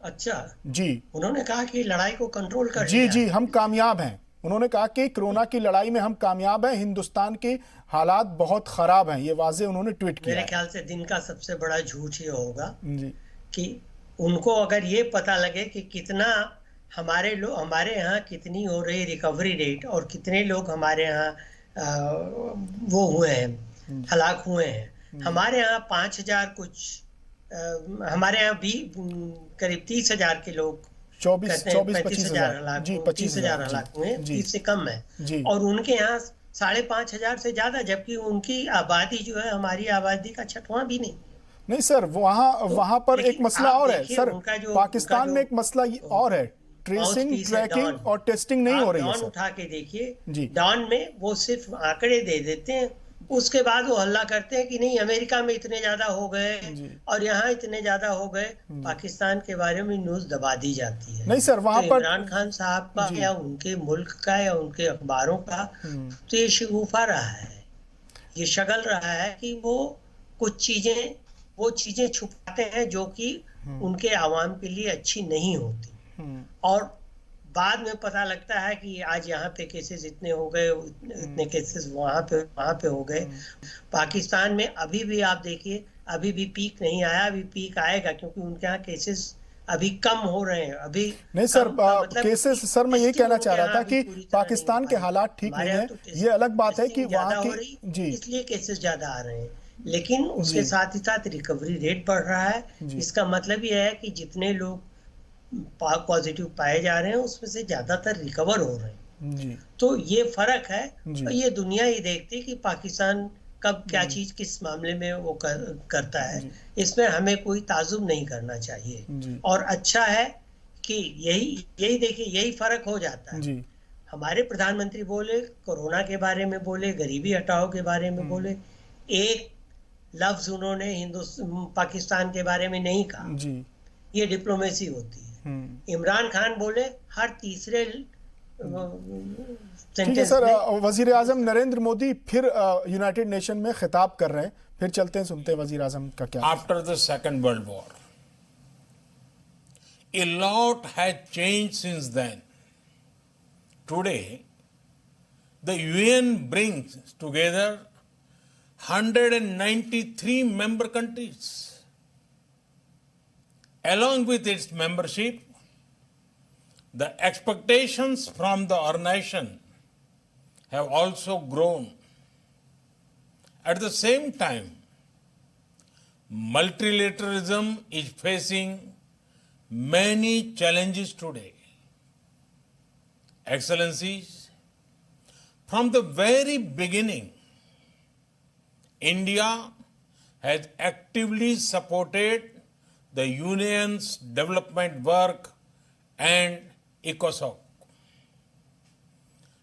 Speaker 2: अच्छा
Speaker 1: जी,
Speaker 2: उन्होंने कहा कि लड़ाई को कंट्रोल कर
Speaker 1: जी जी, हम कामयाब हैं। उन्होंने कहा कि कोरोना की लड़ाई में हम कामयाब हैं, हिंदुस्तान के हालात बहुत खराब हैं। ये वाजे उन्होंने ट्वीट किया।
Speaker 2: मेरे ख्याल से दिन का सबसे बड़ा झूठ ये होगा
Speaker 1: जी
Speaker 2: कि उनको अगर ये पता लगे कि कितना हमारे यहाँ कितनी हो रही रिकवरी रेट और कितने लोग हमारे यहाँ वो हुए हैं, हलाक हुए हैं। हमारे यहाँ 5,000 कुछ, हमारे यहाँ भी करीब 30,000 के लोग,
Speaker 1: 24-25,000
Speaker 2: हलाक,
Speaker 1: जी,
Speaker 2: 25,000 हलाक हुए, 30 से कम है। और उनके यहाँ 5,500 से ज्यादा, जबकि उनकी आबादी जो है हमारी आबादी का 6वां भी नहीं
Speaker 1: सर। वहां पर एक मसला और है सर, पाकिस्तान में एक मसला और है, ट्रेसिंग, ट्रैकिंग और टेस्टिंग नहीं हो रही है।
Speaker 2: डॉन उठा के देखिए, डॉन में वो सिर्फ आंकड़े दे देते हैं, उसके बाद वो हल्ला करते हैं कि नहीं अमेरिका में इतने ज्यादा हो गए और यहाँ इतने ज्यादा हो गए। पाकिस्तान के बारे में न्यूज दबा दी जाती है।
Speaker 1: नहीं सर, वहां
Speaker 2: तो
Speaker 1: पर
Speaker 2: इमरान खान साहब का या उनके मुल्क का या उनके अखबारों का तो ये शिगुफा रहा है, ये शगल रहा है कि वो चीजें छुपाते हैं जो कि उनके आवाम के लिए अच्छी नहीं होती, और बाद में पता लगता है कि आज यहाँ पे केसेस इतने हो गए, इतने केसेस वहां पे हो गए। पाकिस्तान में अभी भी आप देखिए, अभी भी पीक नहीं आया, अभी पीक आएगा क्योंकि उनके यहाँ केसेस अभी कम हो रहे हैं। अभी
Speaker 1: नहीं सर,
Speaker 2: मतलब
Speaker 1: केसेस सर मैं ये कहना चाह रहा था कि
Speaker 2: पूरी तरह
Speaker 1: पाकिस्तान
Speaker 2: नहीं
Speaker 1: के
Speaker 2: हो पाए।
Speaker 1: हालात ठीक नहीं
Speaker 2: हमारे
Speaker 1: है,
Speaker 2: यहाँ तो
Speaker 1: ये अलग बात है कि
Speaker 2: टेस्टिंग
Speaker 1: वहाँ
Speaker 2: ज्यादा हो
Speaker 1: की
Speaker 2: रही,
Speaker 1: जी
Speaker 2: इसलिए केसेस ज्यादा आ रहे हैं, लेकिन उसके साथ ही साथ रिकवरी रेट बढ़ रहा है। इसका मतलब ये है कि जितने लोग पॉजिटिव पाए जा रहे हैं उसमें से ज्यादातर रिकवर हो रहे हैं।
Speaker 1: जी
Speaker 2: तो ये फर्क है,
Speaker 1: जी।
Speaker 2: और ये दुनिया ही देखती है कि पाकिस्तान कब क्या चीज किस मामले में वो करता है। इसमें हमें कोई ताजुब नहीं करना चाहिए, और अच्छा है कि यही देखिए, यही फर्क हो जाता है।
Speaker 1: जी
Speaker 2: हमारे प्रधानमंत्री बोले, कोरोना के बारे में बोले, गरीबी हटाओ के बारे में बोले, एक लफ्ज उन्होंने पाकिस्तान के बारे में नहीं कहा।
Speaker 1: जी
Speaker 2: ये डिप्लोमेसी होती है। इमरान खान बोले हर तीसरे
Speaker 1: ठीक है सर। वजीर आजम नरेंद्र मोदी फिर यूनाइटेड नेशन में खिताब कर रहे हैं, फिर चलते हैं, सुनते हैं वजीर आजम का क्या।
Speaker 4: After the Second World War, a lot has changed since then. Today, the UN brings together 193 member countries. Along with its membership, the expectations from the organization have also grown. At the same time, multilateralism is facing many challenges today. Excellencies, from the very beginning, India has actively supported the Union's development work and ECOSOC.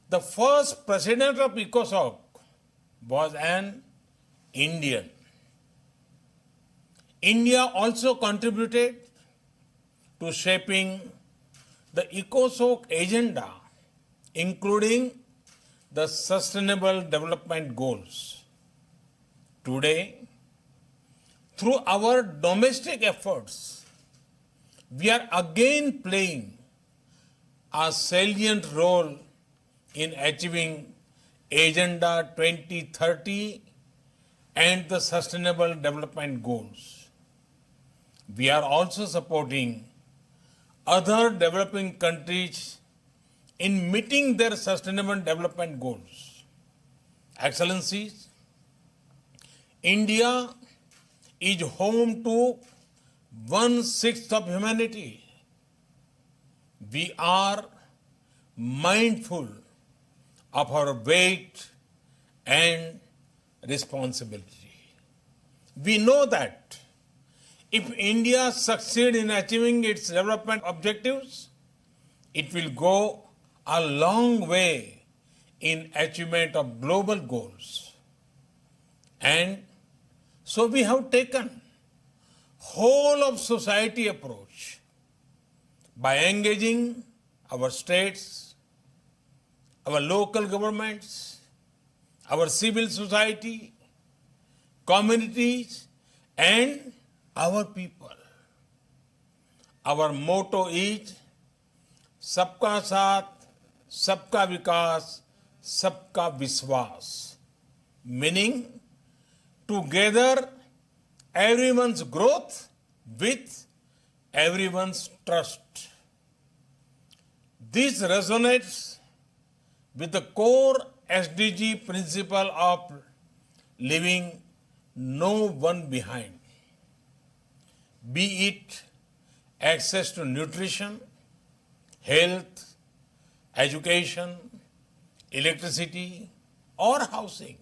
Speaker 4: The first president of ECOSOC was an Indian. India also contributed to shaping the ECOSOC agenda, including the Sustainable Development Goals. Today, through our domestic efforts, we are again playing a salient role in achieving Agenda 2030 and the Sustainable Development Goals. We are also supporting other developing countries in meeting their Sustainable Development Goals. Excellencies, India is home to 1/6 of humanity. We are mindful of our weight and responsibility. We know that if India succeeds in achieving its development objectives, it will go a long way in achievement of global goals. And so we have taken whole of society approach by engaging our states, our local governments, our civil society, communities, and our people. Our motto is Sabka Saath, Sabka Vikas, Sabka Viswas, meaning together everyone's growth with everyone's trust. This resonates with the core SDG principle of leaving no one behind, be it access to nutrition, health, education, electricity, or housing.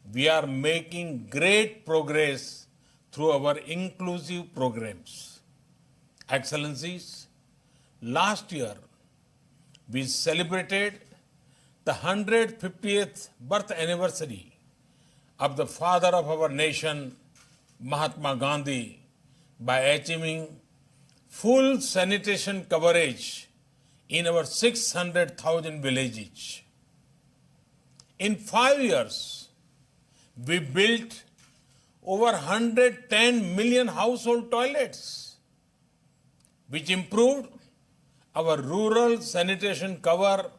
Speaker 4: We are making great progress through our inclusive programs. Excellencies, last year we celebrated the 150th birth anniversary of the father of our nation, Mahatma Gandhi, by achieving full sanitation coverage in our 600,000 villages. In 5 years, we built over 110 million household toilets, which improved our rural sanitation cover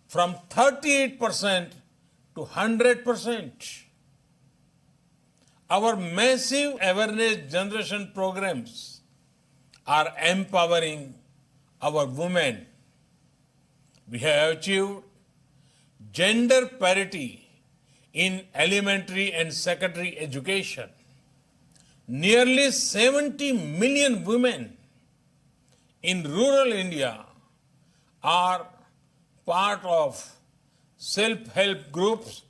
Speaker 4: from 38% to 100%. Our massive awareness generation programs are empowering our women. We have achieved gender parity in elementary and secondary education. Nearly 70 million women in rural India are part of self-help groups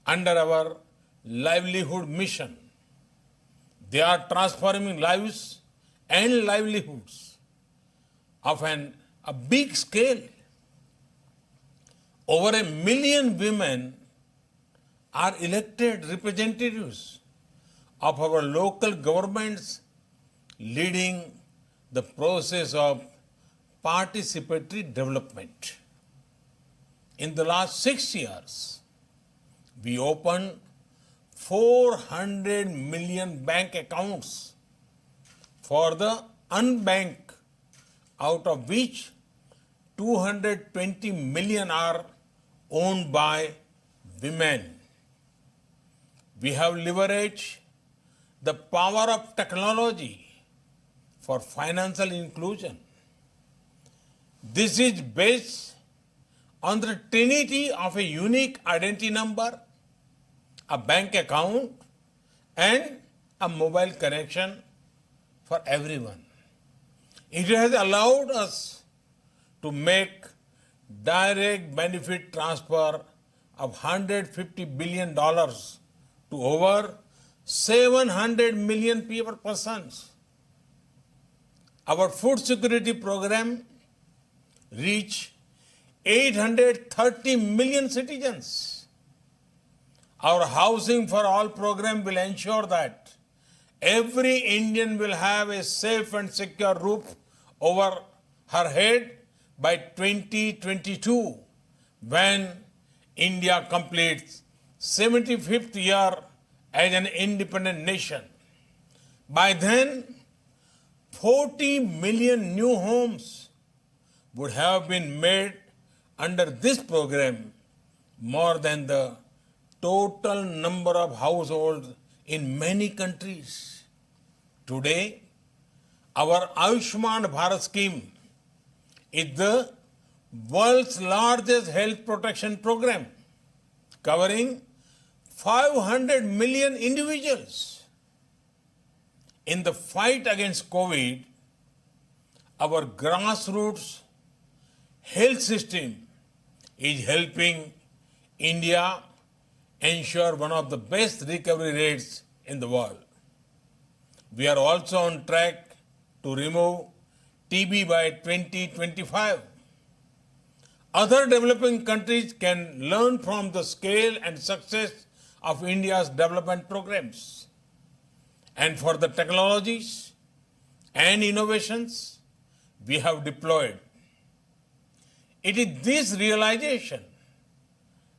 Speaker 4: under our livelihood mission. They are transforming lives and livelihoods of a big scale. Over 1 million women are elected representatives of our local governments, leading the process of participatory development. In the last 6 years, we opened 400 million bank accounts for the unbanked, out of which 220 million are owned by women. We have leveraged the power of technology for financial inclusion. This is based on the trinity of a unique identity number, a bank account, and a mobile connection for everyone. It has allowed us to make direct benefit transfer of $150 billion to over 700 million persons. Our food security program reached 830 million citizens. Our Housing for All program will ensure that every Indian will have a safe and secure roof over her head by 2022, when India completes 75th year as an independent nation. By then, 40 million new homes would have been made under this program, more than the total number of households in many countries. Today, our Ayushman Bharat scheme is the world's largest health protection program, covering 500 million individuals. In the fight against COVID, our grassroots health system is helping India ensure one of the best recovery rates in the world. We are also on track to remove TB by 2025. Other developing countries can learn from the scale and success of India's development programs. And for the technologies and innovations we have deployed, it is this realization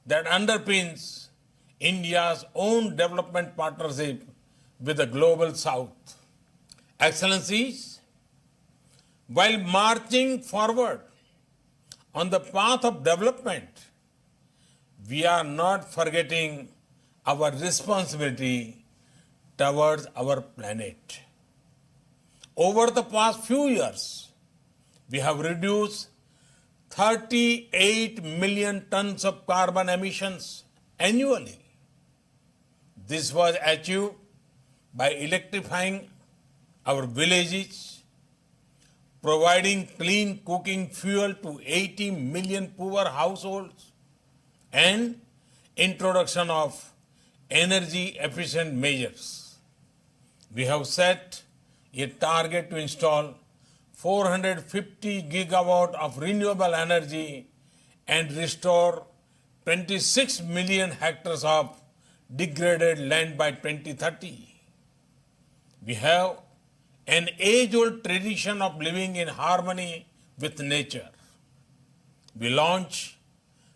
Speaker 4: that underpins India's own development partnership with the Global South. Excellencies, while marching forward on the path of development, we are not forgetting our responsibility towards our planet. Over the past few years, we have reduced 38 million tons of carbon emissions annually. This was achieved by electrifying our villages, providing clean cooking fuel to 80 million poor households, and introduction of energy efficient measures. We have set a target to install 450 gigawatt of renewable energy and restore 26 million hectares of degraded land by 2030. We have an age-old tradition of living in harmony with nature. We launched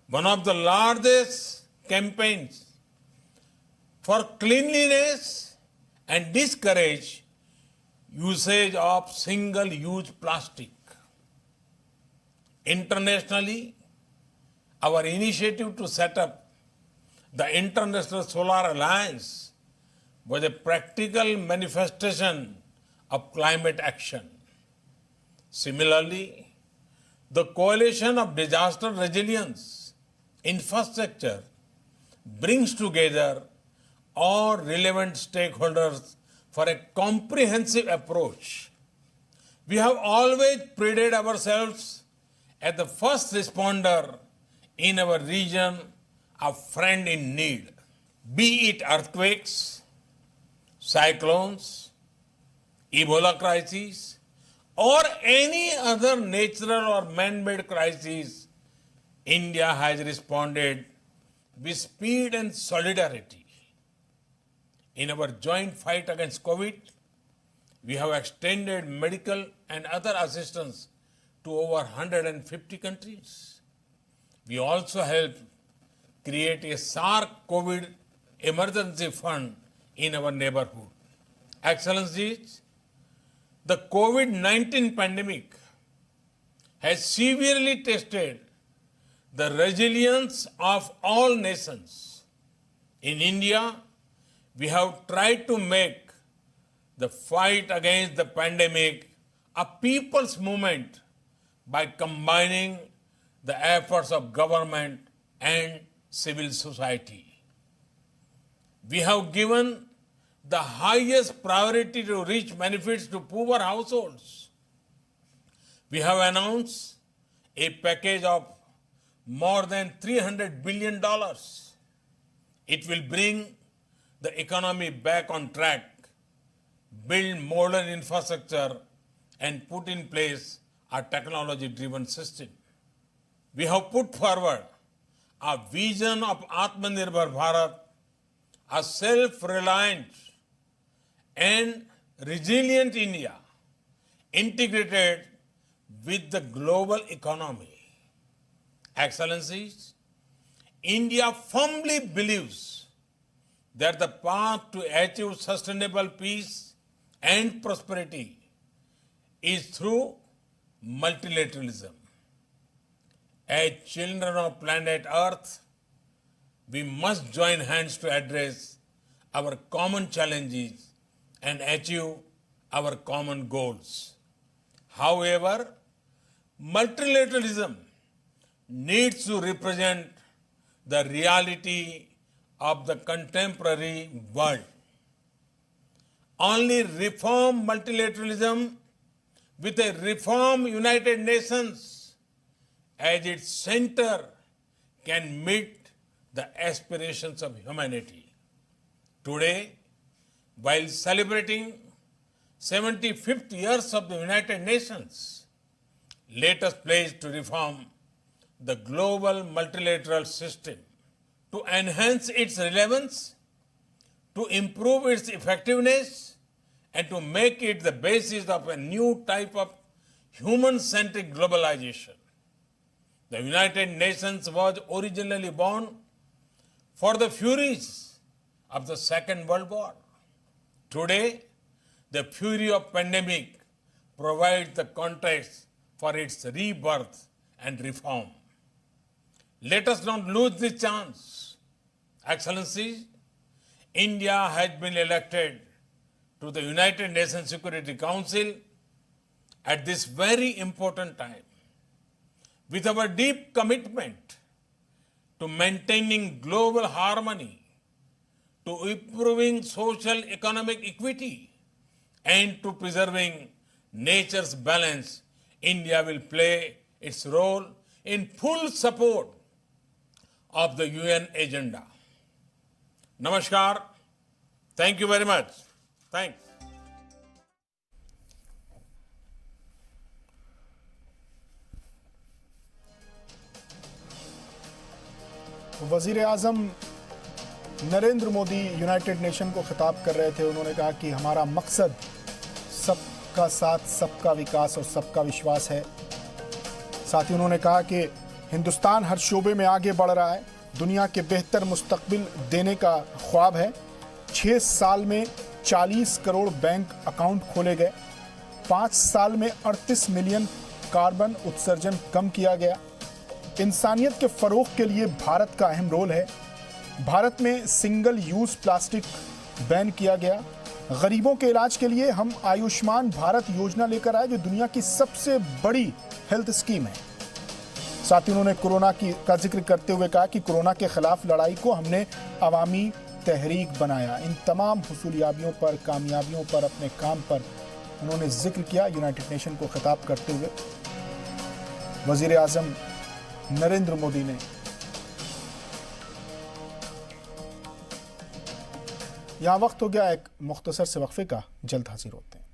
Speaker 4: one of the largest campaigns for cleanliness and discourage usage of single-use plastic. Internationally, our initiative to set up the International Solar Alliance was a practical manifestation of climate action. Similarly, the Coalition of Disaster Resilience Infrastructure brings together all relevant stakeholders for a comprehensive approach. We have always prided ourselves as the first responder in our region, a friend in need, be it earthquakes, cyclones, Ebola crises, or any other natural or man-made crisis. India has responded with speed and solidarity. In our joint fight against COVID, we have extended medical and other assistance to over 150 countries. We also helped create a SARC COVID emergency fund in our neighborhood. Excellencies, the COVID-19 pandemic has severely tested the resilience of all nations. In India, we have tried to make the fight against the pandemic a people's movement by combining the efforts of government and civil society. We have given the highest priority to reach benefits to poor households. We have announced a package of more than $300 billion. It will bring the economy back on track, build modern infrastructure, and put in place a technology-driven system. We have put forward a vision of Atmanirbhar Bharat, a self-reliant and resilient India integrated with the global economy. Excellencies, India firmly believes that the path to achieve sustainable peace and prosperity is through multilateralism. As children of planet Earth, we must join hands to address our common challenges and achieve our common goals. However, multilateralism needs to represent the reality of the contemporary world. Only reform multilateralism with a reform United Nations as its center can meet the aspirations of humanity. Today, while celebrating 75th years of the United Nations, let us pledge to reform the global multilateral system to enhance its relevance, to improve its effectiveness, and to make it the basis of a new type of human-centric globalization. The United Nations was originally born for the furies of the Second World War. Today, the fury of pandemic provides the context for its rebirth and reform. Let us not lose this chance. Excellencies, India has been elected to the United Nations Security Council at this very important time. With our deep commitment to maintaining global harmony, to improving social economic equity, and to preserving nature's balance, India will play its role in full support of the UN agenda. Namaskar. Thank you very much. Thanks.
Speaker 1: वज़ीर आज़म Narendra Modi United nation को खिताब कर रहे थे। उन्होंने कहा कि हमारा मकसद सबका साथ, सबका विकास और सबका विश्वास है। साथ ही उन्होंने कहा कि हिंदुस्तान हर शोबे में आगे बढ़ रहा है, दुनिया के बेहतर मुस्तकबिल देने का ख्वाब है। 6 साल में 40 करोड़ बैंक अकाउंट खोले गए, 5 साल में 38 मिलियन कार्बन उत्सर्जन कम किया गया। इंसानियत के फरोग के लिए भारत का अहम रोल है। भारत में सिंगल यूज प्लास्टिक बैन किया गया। गरीबों के इलाज के लिए हम आयुष्मान भारत योजना लेकर आए, जो दुनिया की सबसे बड़ी हेल्थ स्कीम है। साथ ही उन्होंने कोरोना का जिक्र करते हुए कहा कि कोरोना के खिलाफ लड़ाई को हमने अवामी तहरीक बनाया। इन तमाम हुसूलियाबियों पर, कामयाबियों पर, अपने काम पर उन्होंने जिक्र किया यूनाइटेड नेशन को खिताब करते हुए। वजीर आजम नरेंद्र मोदी ने यहां वक्त हो गया एक मुख्तसर से वक्फे का, जल्द हाजिर होते हैं।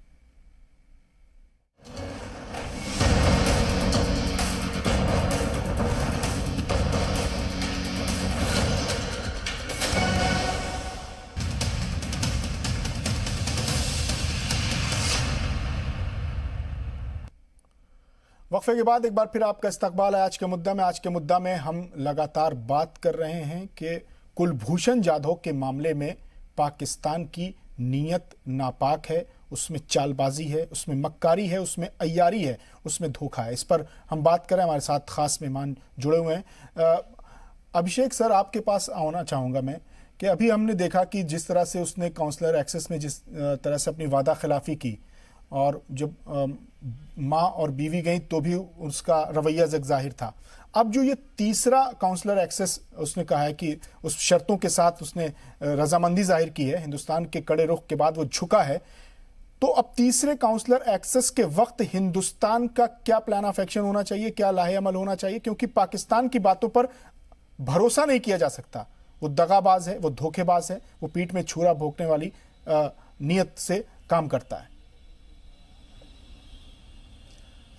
Speaker 1: वक्फे के बाद एक बार फिर आपका इस्तकबाल है आज के मुद्दा में। आज के मुद्दा में हम लगातार बात कर रहे हैं कि कुलभूषण जाधव के मामले में पाकिस्तान की नीयत नापाक है, उसमें चालबाजी है, उसमें मक्कारी है, उसमें अय्यारी है, उसमें धोखा है। इस पर हम बात करें, हमारे साथ खास मेहमान जुड़े हुए हैं। अभिषेक सर, आपके पास आना चाहूँगा मैं कि अभी हमने देखा कि जिस तरह से उसने काउंसलर एक्सेस में जिस तरह से अपनी वादा खिलाफी की, और जब माँ और बीवी गई तो भी उसका रवैया जग जाहिर था। अब जो ये तीसरा काउंसलर एक्सेस उसने कहा है कि उस शर्तों के साथ उसने रजामंदी जाहिर की है, हिंदुस्तान के कड़े रुख के बाद वो झुका है, तो अब तीसरे काउंसलर एक्सेस के वक्त हिंदुस्तान का क्या प्लान ऑफ एक्शन होना चाहिए, क्या लाहे अमल होना चाहिए? क्योंकि पाकिस्तान की बातों पर भरोसा नहीं किया जा सकता। वो दगाबाज है, वो धोखेबाज है, वो पीठ में छुरा भोंकने वाली नीयत से काम करता है।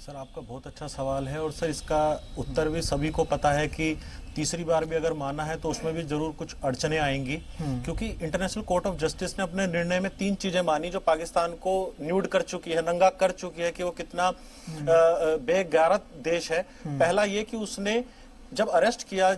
Speaker 3: सर, आपका बहुत अच्छा सवाल है, और सर इसका उत्तर भी सभी को पता है कि तीसरी बार भी अगर माना है तो उसमें भी जरूर कुछ अड़चने आएंगी, क्योंकि इंटरनेशनल कोर्ट ऑफ जस्टिस ने अपने निर्णय में 3 चीजें मानी जो पाकिस्तान को न्यूड कर चुकी है, नंगा कर चुकी है कि वो कितना बेगैरत देश है। पहला ये कि उसने जब अरेस्ट किया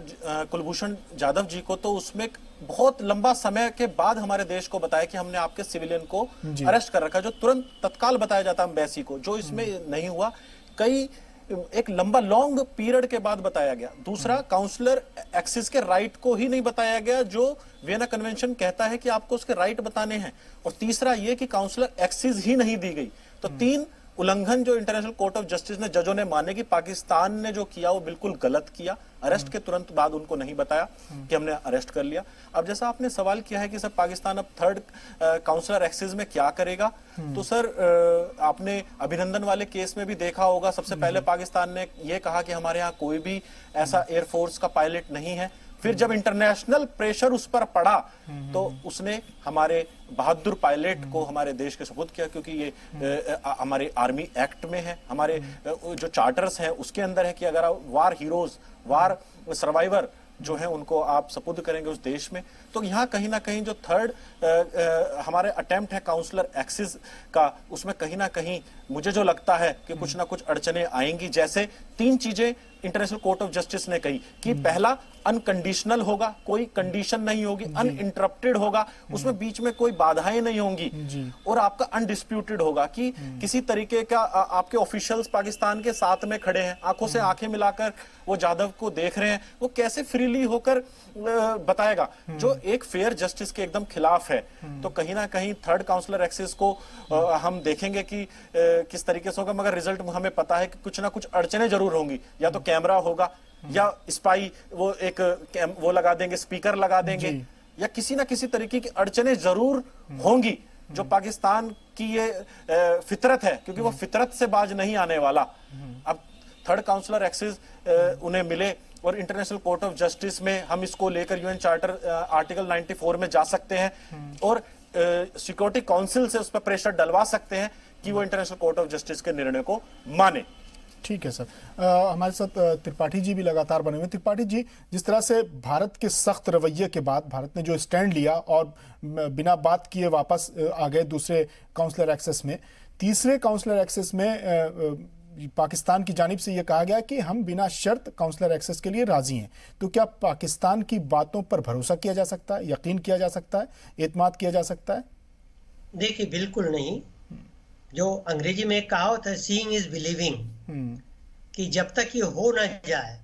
Speaker 3: कुलभूषण जाधव जी को, तो उसमें बहुत लंबा समय के बाद हमारे देश को बताया कि हमने आपके सिविलियन को अरेस्ट कर रखा, जो तुरंत तत्काल बताया जाता एम्बेसी को, जो इसमें नहीं हुआ। एक लॉन्ग पीरियड के बाद बताया गया। दूसरा, काउंसलर एक्सेस के राइट को ही नहीं बताया गया, जो वियना कन्वेंशन कहता है कि आपको उसके राइट बताने हैं। और तीसरा ये कि काउंसलर एक्सेस ही नहीं दी गई। तो 3 उल्लंघन जो इंटरनेशनल कोर्ट ऑफ जस्टिस ने, जजों ने माने कि पाकिस्तान ने जो किया वो बिल्कुल गलत किया। अरेस्ट के तुरंत बाद उनको नहीं बताया कि हमने अरेस्ट कर लिया। अब जैसा आपने सवाल किया है कि सर पाकिस्तान अब थर्ड काउंसलर एक्सेस में क्या करेगा, तो सर आपने अभिनंदन वाले केस में भी देखा होगा। सबसे पहले पाकिस्तान ने यह कहा कि हमारे यहाँ कोई भी ऐसा एयरफोर्स का पायलट नहीं है। फिर जब इंटरनेशनल प्रेशर उस पर पड़ा तो उसने हमारे बहादुर पायलट को हमारे देश के सुपुर्द किया, क्योंकि ये हमारे आर्मी एक्ट में है, हमारे जो चार्टर्स हैं उसके अंदर है कि अगर आप वार हीरोज, वार सर्वाइवर जो है उनको आप सपुर्द करेंगे उस देश में। तो यहाँ कहीं ना कहीं जो थर्ड हमारे अटेम्प्ट है काउंसलर एक्सेस का, उसमें कहीं ना कहीं मुझे जो लगता है कि कुछ ना कुछ अड़चने आएंगी। जैसे 3 चीजें इंटरनेशनल कोर्ट ऑफ जस्टिस ने कही कि पहला, अनकंडीशनल होगा, कोई कंडीशन नहीं होगी, अनइंटरप्टेड होगा, उसमें बीच में कोई बाधाएं नहीं होंगी, और आपका अनडिस्प्यूटेड होगा कि किसी तरीके का आपके ऑफिशियल्स पाकिस्तान के साथ में खड़े हैं, आंखों से आंखें मिलाकर वो जाधव को देख रहे हैं, वो कैसे फ्रीली होकर बताएगा, जो एक फेयर जस्टिस के एकदम खिलाफ है। तो कहीं ना कहीं थर्ड काउंसलर एक्सेस को हम देखेंगे कि किस तरीके से होगा, मगर रिजल्ट हमें पता है कि कुछ ना कुछ अड़चने जरूर होंगी। या तो कैमरा होगा, या स्पाई वो लगा देंगे, स्पीकर लगा देंगे, या किसी ना किसी तरीके की अड़चने जरूर होंगी, जो पाकिस्तान की ये फितरत है, क्योंकि वो फितरत से बाज नहीं आने वाला। अब थर्ड काउंसलर एक्सेस उन्हें मिले, और इंटरनेशनल कोर्ट ऑफ जस्टिस में हम इसको लेकर यूएन चार्टर आर्टिकल 94 में जा सकते हैं, और सिक्योरिटी काउंसिल से उस पर प्रेशर डलवा सकते हैं कि वो इंटरनेशनल कोर्ट ऑफ जस्टिस के निर्णय को माने।
Speaker 1: ठीक है सर। हमारे साथ त्रिपाठी जी भी लगातार बने हुए। त्रिपाठी जी, जिस तरह से भारत के सख्त रवैये के बाद भारत ने जो स्टैंड लिया और बिना बात किए वापस आ गए दूसरे काउंसलर एक्सेस में, तीसरे काउंसलर एक्सेस में पाकिस्तान की जानिब से यह कहा गया कि हम बिना शर्त काउंसलर एक्सेस के लिए राजी हैं। तो क्या पाकिस्तान की बातों पर भरोसा किया जा सकता है, यकीन किया जा सकता है, एतमाद किया जा सकता है?
Speaker 2: देखिए, बिल्कुल नहीं। जो अंग्रेजी में एक कहावत है, सीइंग इज बिलीविंग, कि जब तक ये हो ना जाए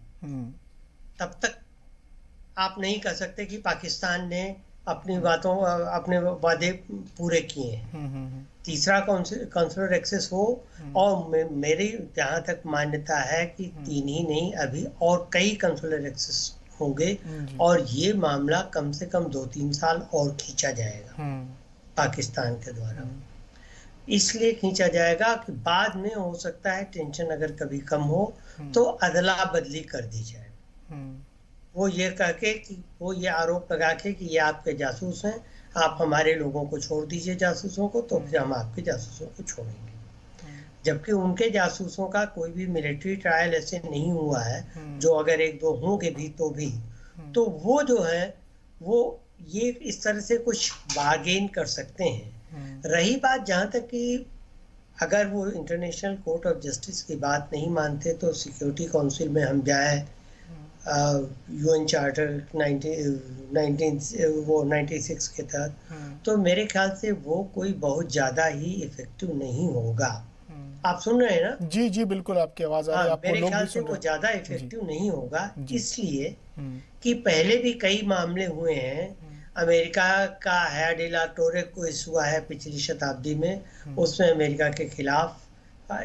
Speaker 2: तब तक आप नहीं कह सकते कि पाकिस्तान ने अपनी बातों, अपने वादे पूरे किए हैं। तीसरा काउंसलर एक्सेस हो, और मेरी जहां तक मान्यता है कि 3 ही नहीं, अभी और कई काउंसलर एक्सेस होंगे, और ये मामला कम से कम 2-3 साल और खींचा जाएगा पाकिस्तान के द्वारा। इसलिए खींचा जाएगा कि बाद में हो सकता है टेंशन अगर कभी कम हो तो अदला बदली कर दी जाए। वो ये कह के कि वो ये आरोप लगा के कि ये आपके जासूस हैं, आप हमारे लोगों को छोड़ दीजिए जासूसों को, तो फिर हम आपके जासूसों को छोड़ेंगे। जबकि उनके जासूसों का कोई भी मिलिट्री ट्रायल ऐसे नहीं हुआ है, जो अगर 1-2 होंगे भी तो वो जो है वो ये इस तरह से कुछ बार्गेन कर सकते हैं। रही बात जहां तक कि अगर वो इंटरनेशनल कोर्ट ऑफ जस्टिस की बात नहीं मानते तो सिक्योरिटी काउंसिल में हम जाए, यूएन चार्टर 96 के तहत, तो मेरे ख्याल से वो कोई बहुत ज्यादा ही इफेक्टिव नहीं होगा। आप सुन रहे हैं ना?
Speaker 1: जी जी बिल्कुल, आपकी आवाज आ रही है।
Speaker 2: मेरे ख्याल से वो ज्यादा इफेक्टिव नहीं होगा, इसलिए कि पहले भी कई मामले हुए हैं। अमेरिका का है डिला टोरे केस हुआ है पिछली शताब्दी में, उसमें अमेरिका के खिलाफ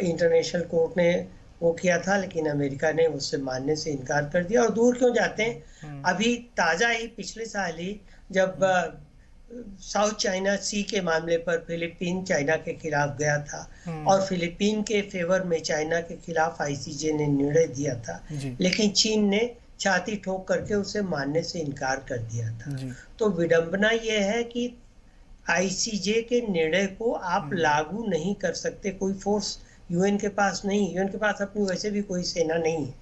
Speaker 2: इंटरनेशनल कोर्ट ने वो किया था, लेकिन अमेरिका ने उससे मानने से इनकार कर दिया। और दूर क्यों जाते हैं, अभी ताज़ा ही पिछले साल ही जब साउथ चाइना सी के मामले पर फिलीपीन चाइना के खिलाफ गया था, और फिलीपीन के फेवर में चाइना के खिलाफ आईसीजे ने निर्णय दिया था, लेकिन चीन ने छाती ठोक करके उसे मानने से इनकार कर दिया था। तो विडंबना यह है कि आईसीजे के निर्णय को आप लागू नहीं कर सकते, कोई फोर्स यूएन के पास नहीं, यूएन के पास अपनी वैसे भी कोई सेना नहीं है।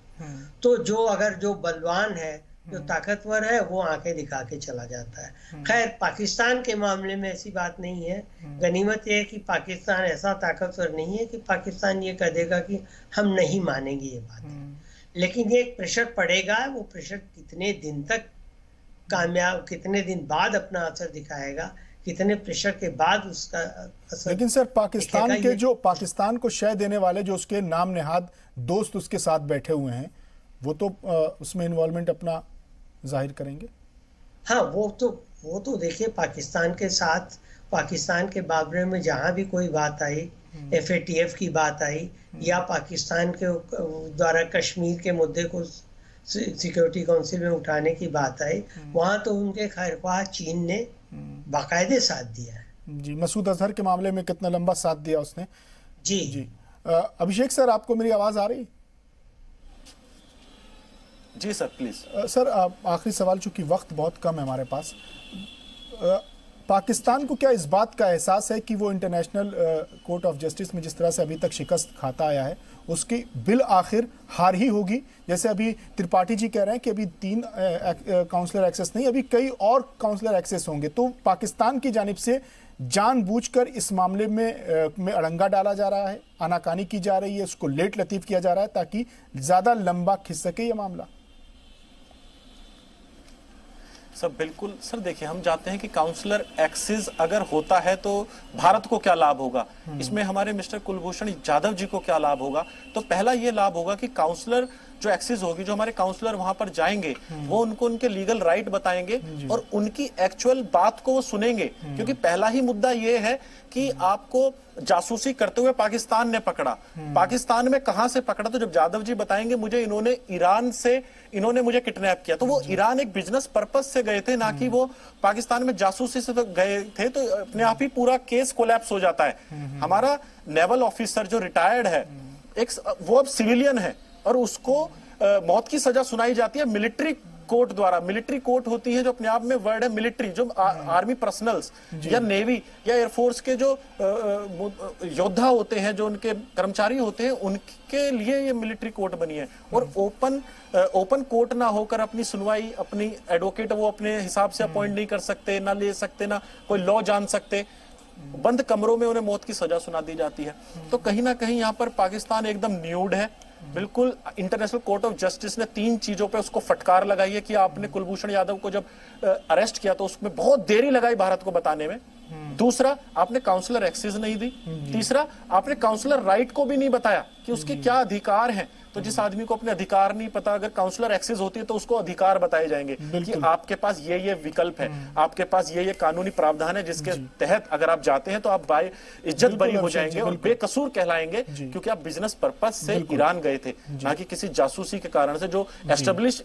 Speaker 2: तो जो बलवान है, जो ताकतवर है, वो आंखें दिखा के चला जाता है। खैर, पाकिस्तान के मामले में ऐसी बात नहीं है। गनीमत यह है कि पाकिस्तान ऐसा ताकतवर नहीं है कि पाकिस्तान ये कह देगा कि हम नहीं मानेंगे ये बात। लेकिन ये एक प्रेशर पड़ेगा, वो प्रेशर कितने दिन तक कामयाब, कितने दिन बाद अपना असर दिखाएगा, कितने प्रेशर के बाद उसका असर।
Speaker 1: लेकिन सर, पाकिस्तान के जो पाकिस्तान को शय देने वाले जो उसके नाम नेहाद दोस्त उसके साथ बैठे हुए हैं, वो तो उसमें इन्वॉल्वमेंट अपना जाहिर करेंगे।
Speaker 2: हाँ, वो तो देखिए, पाकिस्तान के साथ, पाकिस्तान के बारे में जहाँ भी कोई बात आई, FATF की बात आई, या पाकिस्तान के द्वारा कश्मीर के मुद्दे को सिक्योरिटी काउंसिल में उठाने की बात आई, वहाँ तो उनके खैरख्वाह चीन ने बाकायदे साथ दिया है।
Speaker 1: जी, मसूद अजहर के मामले में कितना लंबा साथ दिया उसने।
Speaker 2: जी
Speaker 1: जी। अभिषेक सर, आपको मेरी आवाज आ रही?
Speaker 3: जी सर, प्लीज।
Speaker 1: सर, आखिरी सवाल, चूंकि वक्त बहुत कम है हमारे पास, पाकिस्तान को क्या इस बात का एहसास है कि वो इंटरनेशनल कोर्ट ऑफ जस्टिस में जिस तरह से अभी तक शिकस्त खाता आया है, उसकी बिल आखिर हार ही होगी? जैसे अभी त्रिपाठी जी कह रहे हैं कि अभी 3 काउंसलर एक्सेस नहीं, अभी कई और काउंसलर एक्सेस होंगे। तो पाकिस्तान की जानिब से जानबूझकर इस मामले में अड़ंगा डाला जा रहा है, आनाकानी की जा रही है, उसको लेट लतीफ किया जा रहा है ताकि ज़्यादा लंबा खिंच सके ये मामला।
Speaker 3: सर बिल्कुल सर, देखिए, हम चाहते हैं कि काउंसलर एक्सेस अगर होता है तो भारत को क्या लाभ होगा, इसमें हमारे मिस्टर कुलभूषण जाधव जी को क्या लाभ होगा। तो पहला ये लाभ होगा कि काउंसलर जो एक्सेस होगी, जो हमारे काउंसलर वहां पर जाएंगे, वो उनको उनके लीगल राइट बताएंगे और उनकी एक्चुअल बात को वो सुनेंगे। क्योंकि पहला ही मुद्दा ये है कि आपको जासूसी करते हुए पाकिस्तान ने पकड़ा। पाकिस्तान में कहां से पकड़ा? तो जब जाधव जी बताएंगे मुझे इन्होंने ईरान से मुझे किडनैप किया, तो वो ईरान एक बिजनेस पर्पस से गए थे, ना कि वो पाकिस्तान में जासूसी से तो गए थे। तो अपने आप ही पूरा केस कोलैप्स हो जाता है। हमारा नेवल ऑफिसर जो रिटायर्ड है, वो अब सिविलियन है और उसको मौत की सजा सुनाई जाती है मिलिट्री कोर्ट द्वारा, मिलिट्री कोर्ट होती है जो अपने आप में वर्ड है मिलिट्री, जो आर्मी पर्सनल्स या नेवी या एयरफोर्स के जो योद्धा होते हैं, जो उनके कर्मचारी होते हैं, उनके लिए ये मिलिट्री कोर्ट बनी है। और ओपन कोर्ट ना होकर अपनी सुनवाई, अपनी एडवोकेट वो अपने हिसाब से अपॉइंट नहीं कर सकते, ना ले सकते, ना कोई लॉ जान सकते, बंद कमरों में उन्हें मौत की सजा सुना दी जाती है। तो कहीं ना कहीं यहाँ पर पाकिस्तान एकदम न्यूड है। बिल्कुल इंटरनेशनल कोर्ट ऑफ जस्टिस ने 3 चीजों पे उसको फटकार लगाई है कि आपने कुलभूषण यादव को जब अरेस्ट किया तो उसमें बहुत देरी लगाई भारत को बताने में। दूसरा, आपने काउंसलर एक्सेस नहीं दी। तीसरा, आपने काउंसलर राइट को भी नहीं बताया कि उसके क्या अधिकार हैं। तो जिस आदमी को अपने अधिकार नहीं पता, अगर काउंसलर एक्सेस होती है तो उसको अधिकार बताए जाएंगे कि आपके पास ये विकल्प है, आपके पास ये कानूनी प्रावधान है जिसके तहत अगर आप जाते हैं तो आप बाय इज्जत बरी हो जाएंगे और बेकसूर कहलाएंगे, क्योंकि आप बिजनेस पर्पस से ईरान गए थे, ना कि किसी जासूसी के कारण से। जो एस्टेब्लिश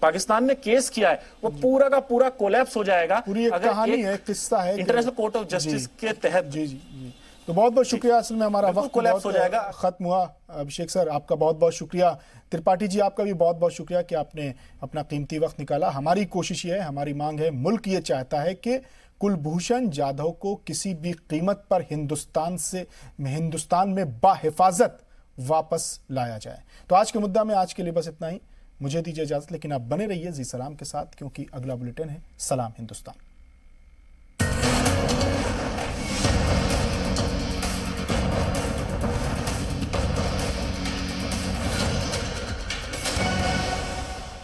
Speaker 3: पाकिस्तान ने केस किया है वो पूरा का पूरा कोलैप्स हो जाएगा।
Speaker 1: पूरी एक कहानी है, किस्सा है
Speaker 3: इंटरनेशनल कोर्ट ऑफ जस्टिस के तहत।
Speaker 1: जी जी जी। तो बहुत बहुत शुक्रिया। असल में हमारा वक्त
Speaker 3: कोलैप्स हो जाएगा,
Speaker 1: खत्म हुआ। अभिषेक सर, आपका बहुत बहुत शुक्रिया। त्रिपाठी जी, आपका भी बहुत बहुत शुक्रिया कि आपने अपना कीमती वक्त निकाला। हमारी कोशिश ये है, हमारी मांग है, मुल्क ये चाहता है कि कुलभूषण जाधव को किसी भी कीमत पर हिंदुस्तान में बाहिफाजत वापस लाया जाए। तो आज के मुद्दा में आज के लिए बस इतना ही। मुझे दीजिए इजाजत, लेकिन आप बने रहिए जी सलाम के साथ, क्योंकि अगला बुलेटिन है सलाम हिंदुस्तान।